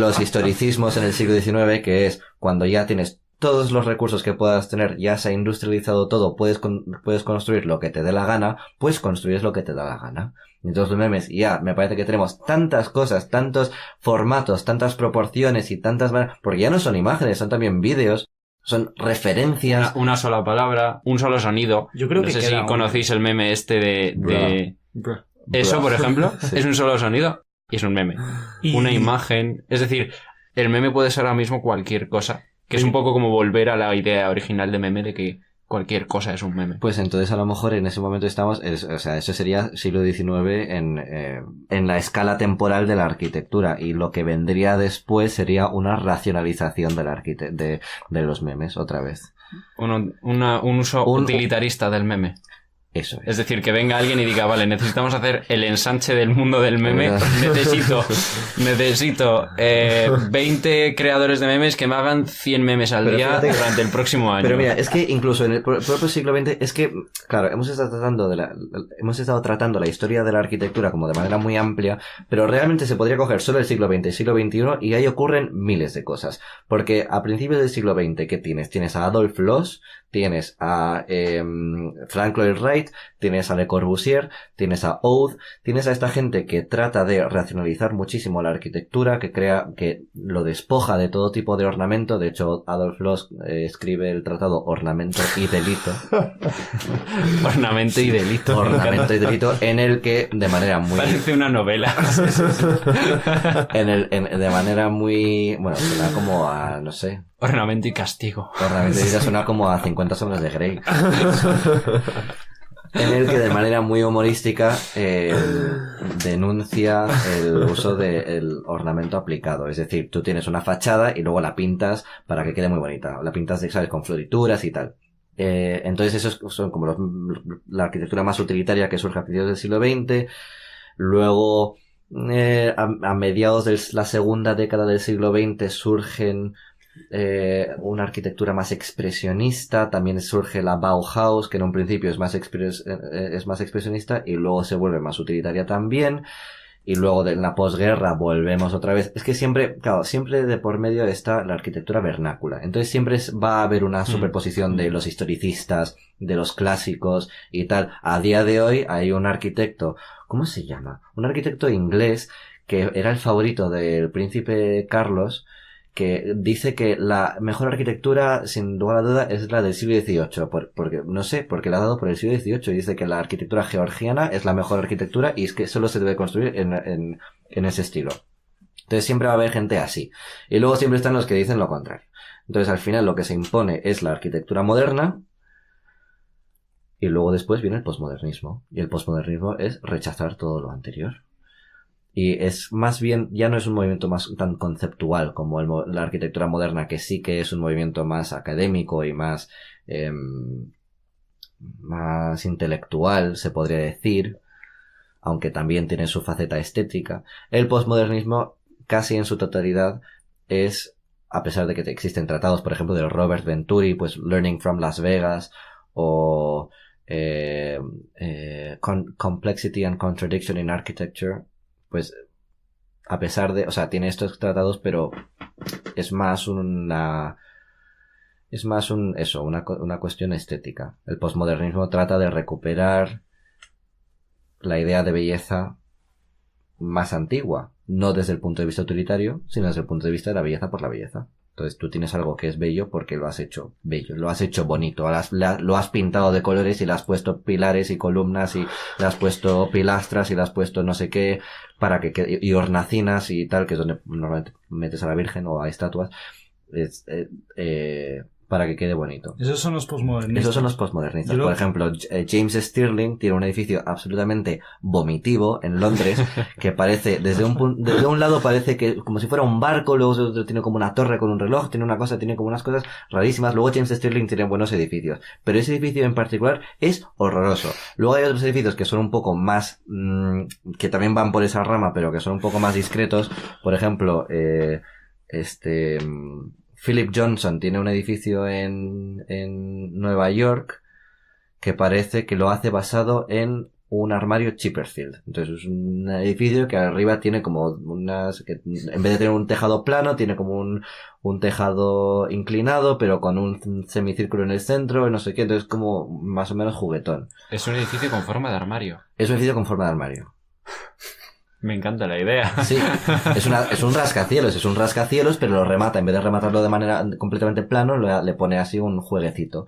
Los historicismos en el siglo XIX, que es cuando ya tienes todos los recursos que puedas tener, ya se ha industrializado todo, puedes construir lo que te dé la gana, pues construyes lo que te da la gana. Entonces los memes, ya me parece que tenemos tantas cosas, tantos formatos, tantas proporciones y tantas maneras, porque ya no son imágenes, son también vídeos, son referencias. Una sola palabra, un solo sonido. Yo creo no sé si conocéis el meme este de... Eso, por ejemplo, sí. Es un solo sonido y es un meme. Una imagen, es decir, el meme puede ser ahora mismo cualquier cosa, que es un poco como volver a la idea original de meme de que cualquier cosa es un meme. Pues entonces a lo mejor en ese momento estamos, o sea, eso sería siglo XIX en la escala temporal de la arquitectura, y lo que vendría después sería una racionalización de los memes otra vez. Un uso utilitarista del meme. Eso es decir, que venga alguien y diga, vale, necesitamos hacer el ensanche del mundo del meme, necesito 20 creadores de memes que me hagan 100 memes al día durante el próximo año. Pero mira, es que incluso en el propio siglo XX, es que, claro, hemos estado tratando la historia de la arquitectura como de manera muy amplia, pero realmente se podría coger solo el siglo XX y el siglo XXI y ahí ocurren miles de cosas. Porque a principios del siglo XX, ¿qué tienes? Tienes a Adolf Loos, tienes a Frank Lloyd Wright, tienes a Le Corbusier, tienes a Aude, tienes a esta gente que trata de racionalizar muchísimo la arquitectura, que lo despoja de todo tipo de ornamento. De hecho, Adolf Loos escribe el tratado Ornamento y Delito. Ornamento y Delito. Ornamento y Delito, en el que de manera muy... Parece una novela. De manera muy... Bueno, suena como a... no sé... Ornamento y Castigo. Ornamento y Delito suena como a 50 sombras de Grey. En el que de manera muy humorística denuncia el uso del ornamento aplicado. Es decir, tú tienes una fachada y luego la pintas para que quede muy bonita. La pintas, ¿sabes?, con florituras y tal. Entonces eso son como la arquitectura más utilitaria que surge a principios del siglo XX. Luego, a mediados de la segunda década del siglo XX surgen una arquitectura más expresionista, también surge la Bauhaus, que en un principio es más expresionista y luego se vuelve más utilitaria también, y luego de la posguerra volvemos otra vez. Es que siempre, claro, siempre de por medio está la arquitectura vernácula, entonces siempre va a haber una superposición de los historicistas, de los clásicos y tal. A día de hoy hay un arquitecto, ¿cómo se llama? Un arquitecto inglés que era el favorito del príncipe Carlos, que dice que la mejor arquitectura, sin lugar a duda, es la del siglo XVIII, porque, no sé, porque la ha dado por el siglo XVIII, y dice que la arquitectura georgiana es la mejor arquitectura y es que solo se debe construir en ese estilo. Entonces siempre va a haber gente así. Y luego siempre están los que dicen lo contrario. Entonces al final lo que se impone es la arquitectura moderna, y luego después viene el posmodernismo. Y el posmodernismo es rechazar todo lo anterior. Y es más bien, ya no es un movimiento más tan conceptual como la arquitectura moderna, que sí que es un movimiento más académico y más intelectual, se podría decir, aunque también tiene su faceta estética. El posmodernismo, casi en su totalidad, es, a pesar de que existen tratados, por ejemplo, de Robert Venturi, pues Learning from Las Vegas, o Complexity and Contradiction in Architecture, pues a pesar de, o sea, tiene estos tratados, pero es más una cuestión estética. El posmodernismo trata de recuperar la idea de belleza más antigua, no desde el punto de vista utilitario, sino desde el punto de vista de la belleza por la belleza. Entonces tú tienes algo que es bello porque lo has hecho bello, lo has hecho bonito, lo has pintado de colores y le has puesto pilares y columnas y le has puesto pilastras y le has puesto no sé qué para que quede, y hornacinas y tal, que es donde normalmente metes a la Virgen o a estatuas, para que quede bonito. Esos son los posmodernistas. Esos son los posmodernistas. Por ejemplo, James Stirling tiene un edificio absolutamente vomitivo en Londres que parece, desde un lado parece que como si fuera un barco, luego tiene como una torre con un reloj, tiene como unas cosas rarísimas. Luego James Stirling tiene buenos edificios, pero ese edificio en particular es horroroso. Luego hay otros edificios que son un poco más, que también van por esa rama, pero que son un poco más discretos. Por ejemplo, Philip Johnson tiene un edificio en Nueva York que parece que lo hace basado en un armario Chipperfield. Entonces es un edificio que arriba tiene como que en vez de tener un tejado plano, tiene como un tejado inclinado, pero con un semicírculo en el centro, y no sé qué. Entonces como más o menos juguetón. Es un edificio con forma de armario. Es un edificio con forma de armario. Me encanta la idea. Sí, es un rascacielos, pero lo remata, en vez de rematarlo de manera completamente plano, le pone así un jueguecito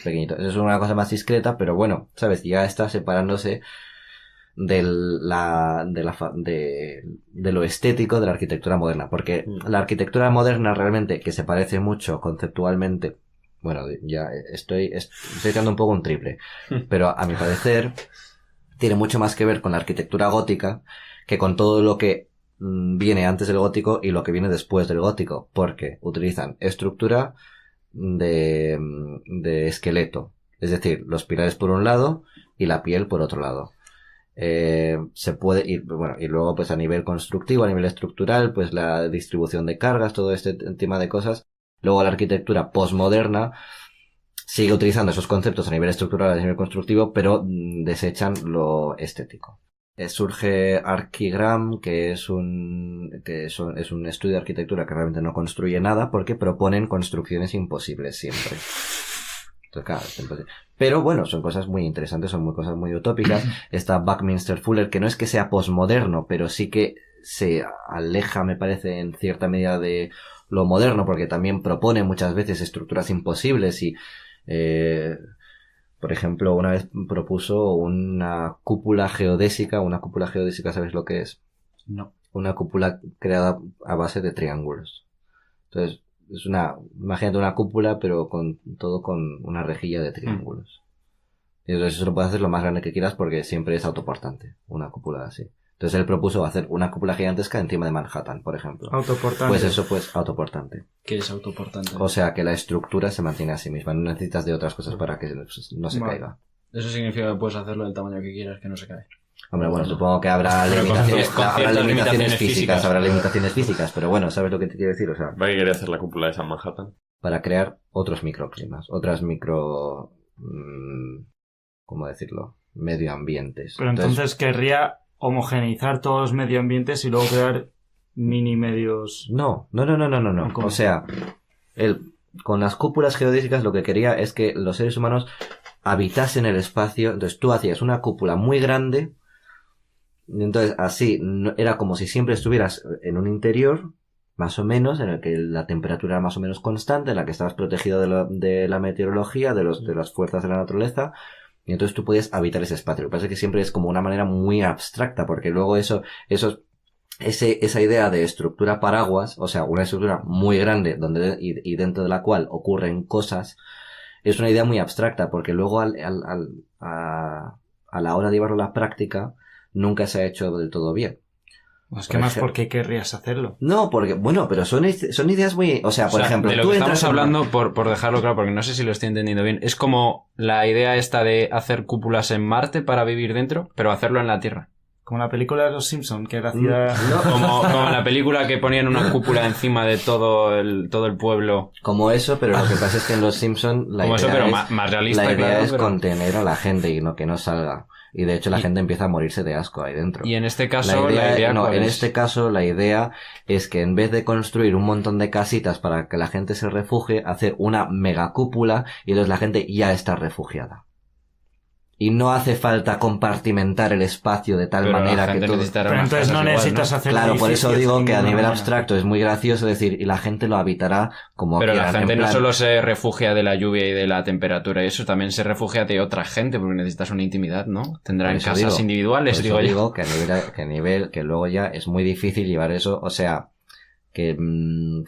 pequeñito. Eso es una cosa más discreta, pero bueno, sabes, ya está separándose de lo estético de la arquitectura moderna, porque la arquitectura moderna realmente, que se parece mucho conceptualmente, bueno, ya estoy echando un poco un triple, pero a mi parecer tiene mucho más que ver con la arquitectura gótica que con todo lo que viene antes del gótico y lo que viene después del gótico, porque utilizan estructura de esqueleto, es decir, los pilares por un lado y la piel por otro lado. Se puede ir, bueno, y luego pues a nivel constructivo, a nivel estructural, pues la distribución de cargas, todo este tema de cosas. Luego la arquitectura posmoderna sigue utilizando esos conceptos a nivel estructural, a nivel constructivo, pero desechan lo estético. Surge Archigram, que es un estudio de arquitectura que realmente no construye nada porque proponen construcciones imposibles siempre. Entonces, claro, es imposible. Pero bueno, son cosas muy interesantes, son cosas muy utópicas. Está Buckminster Fuller, que no es que sea posmoderno, pero sí que se aleja, me parece, en cierta medida de lo moderno, porque también propone muchas veces estructuras imposibles y por ejemplo, una vez propuso una cúpula geodésica. Una cúpula geodésica, ¿sabes lo que es? No. Una cúpula creada a base de triángulos. Entonces, imagínate una cúpula, pero con una rejilla de triángulos. Y entonces eso lo puedes hacer lo más grande que quieras porque siempre es autoportante, una cúpula así. Entonces él propuso hacer una cúpula gigantesca encima de Manhattan, por ejemplo. Autoportante. Pues eso, pues autoportante. ¿Qué es autoportante? O sea, que la estructura se mantiene a sí misma. No necesitas de otras cosas para que no se caiga. Eso significa que puedes hacerlo del tamaño que quieras, que no se cae. Hombre, bueno, supongo que habrá Pero con limitaciones, ciertas habrá limitaciones limitaciones físicas, físicas. habrá limitaciones físicas, pero bueno, ¿sabes lo que te quiero decir? O sea, ¿Para qué quería hacer la cúpula de San Manhattan? para crear otros microclimas, otras micro... ¿cómo decirlo? Medioambientes. Pero entonces querría homogeneizar todos los medioambientes y luego crear mini medios. No. ¿Cómo? O sea, con las cúpulas geodésicas lo que quería es que los seres humanos habitasen el espacio. Entonces tú hacías una cúpula muy grande. Y entonces así era como si siempre estuvieras en un interior, más o menos, en el que la temperatura era más o menos constante, en la que estabas protegido de la meteorología, de las fuerzas de la naturaleza. Y entonces tú podías habitar ese espacio. Lo que pasa es que siempre es como una manera muy abstracta, porque luego esa idea de estructura paraguas, o sea, una estructura muy grande y dentro de la cual ocurren cosas, es una idea muy abstracta, porque luego a la hora de llevarlo a la práctica nunca se ha hecho del todo bien. Pues que más, ¿por qué querrías hacerlo? No, porque, bueno, pero son ideas muy... O sea, por ejemplo, de lo tú que estamos entras hablando, por dejarlo claro, porque no sé si lo estoy entendiendo bien, es como la idea esta de hacer cúpulas en Marte para vivir dentro, pero hacerlo en la Tierra. Como la película de los Simpson, que era hacía... Como la película que ponían una cúpula encima de todo el pueblo. Como eso, pero lo que pasa es que en Los Simpson la Como idea eso, pero es, más realista. la idea claro, es pero- contener a la gente y no que no salga. Y de hecho la gente empieza a morirse de asco ahí dentro. Y en este caso, la idea no, ¿cuál en es? este caso la idea es que en vez de construir un montón de casitas para que la gente se refugie, hacer una megacúpula y entonces la gente ya está refugiada. Y no hace falta compartimentar el espacio de tal Pero manera la gente que todo... necesitará Pero unas entonces no casas igual, necesitas hacer Claro, por eso edificios digo de que a ninguna nivel manera. abstracto es muy gracioso decir, y la gente lo habitará como Pero la quieran, gente en no plan- solo se refugia de la lluvia y de la temperatura y eso, también se refugia de otra gente porque necesitas una intimidad, ¿no? Tendrán Por eso casas digo, individuales, por digo eso yo. digo que luego ya es muy difícil llevar eso, o sea, que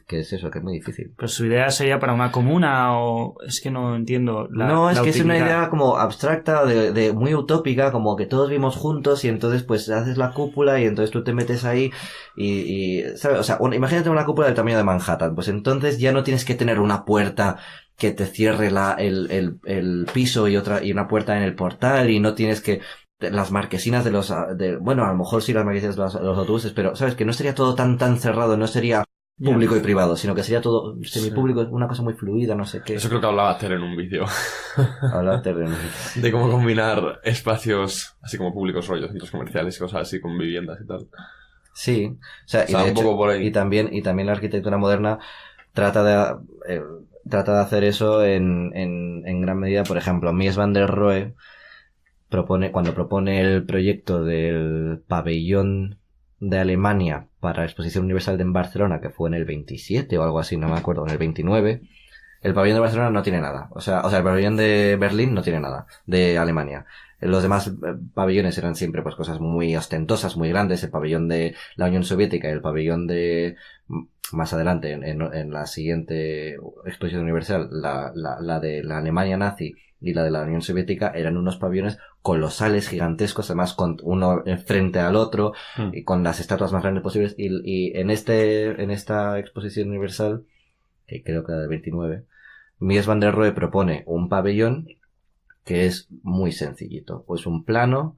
es eso, que es muy difícil. Pero su idea sería para una comuna o... Es que no entiendo No, es la que es una utilidad. idea como abstracta, de muy utópica, como que todos vivimos juntos y entonces pues haces la cúpula y entonces tú te metes ahí y ¿sabes? O sea, imagínate una cúpula del tamaño de Manhattan, pues entonces ya no tienes que tener una puerta que te cierre el piso y una puerta en el portal y no tienes que las marquesinas bueno, a lo mejor sí las marquesinas de los autobuses, pero sabes que no sería todo tan cerrado, no sería público y privado, sino que sería todo semipúblico, una cosa muy fluida, no sé qué. Eso creo que hablaba Ter en un vídeo. Hablar terreno. De cómo combinar espacios así como públicos, rollos, centros comerciales y cosas así con viviendas y tal. Sí, o sea, y Está de un hecho, poco por ahí. y también la arquitectura moderna trata de hacer eso en gran medida. Por ejemplo, Mies van der Rohe cuando propone el proyecto del pabellón de Alemania para la Exposición Universal en Barcelona, que fue en el 27 o algo así, no me acuerdo, en el 29, el pabellón de Barcelona no tiene nada. O sea, el pabellón de Berlín no tiene nada, de Alemania. Los demás pabellones eran siempre pues cosas muy ostentosas, muy grandes. El pabellón de la Unión Soviética y el pabellón de más adelante en la siguiente exposición universal, la de la Alemania nazi y la de la Unión Soviética eran unos pabellones colosales, gigantescos, además con uno frente al otro y con las estatuas más grandes posibles. Y en esta exposición universal, que creo que era del 29, Mies van der Rohe propone un pabellón que es muy sencillito. Pues un plano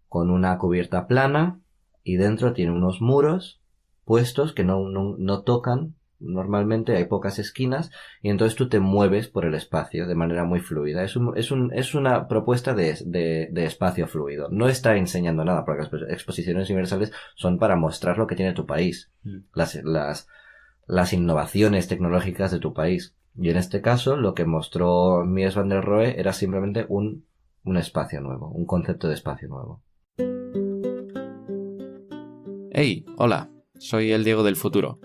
con una cubierta plana y dentro tiene unos muros puestos que no tocan. Normalmente hay pocas esquinas y entonces tú te mueves por el espacio de manera muy fluida. Es una propuesta de espacio fluido. No está enseñando nada porque las exposiciones universales son para mostrar lo que tiene tu país. Las innovaciones tecnológicas de tu país. Y en este caso, lo que mostró Mies van der Rohe era simplemente un espacio nuevo, un concepto de espacio nuevo. Hey, hola, soy el Diego del futuro.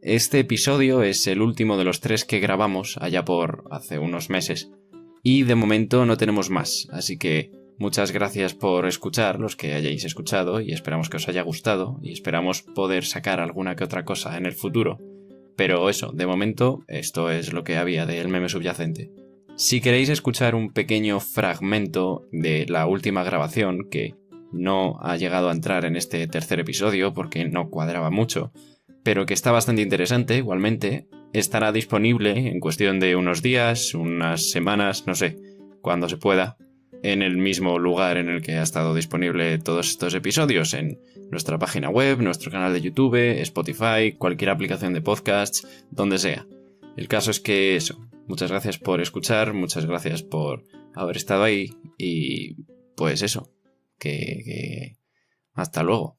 Este episodio es el último de los 3 que grabamos allá por hace unos meses. Y de momento no tenemos más, así que muchas gracias por escuchar, los que hayáis escuchado, y esperamos que os haya gustado, y esperamos poder sacar alguna que otra cosa en el futuro. Pero eso, de momento, esto es lo que había del meme subyacente. Si queréis escuchar un pequeño fragmento de la última grabación, que no ha llegado a entrar en este tercer episodio porque no cuadraba mucho, pero que está bastante interesante igualmente, estará disponible en cuestión de unos días, unas semanas, no sé, cuando se pueda. en el mismo lugar en el que ha estado disponible todos estos episodios, en nuestra página web, nuestro canal de YouTube, Spotify, cualquier aplicación de podcasts, donde sea. El caso es que eso, muchas gracias por escuchar, muchas gracias por haber estado ahí y pues eso, que hasta luego.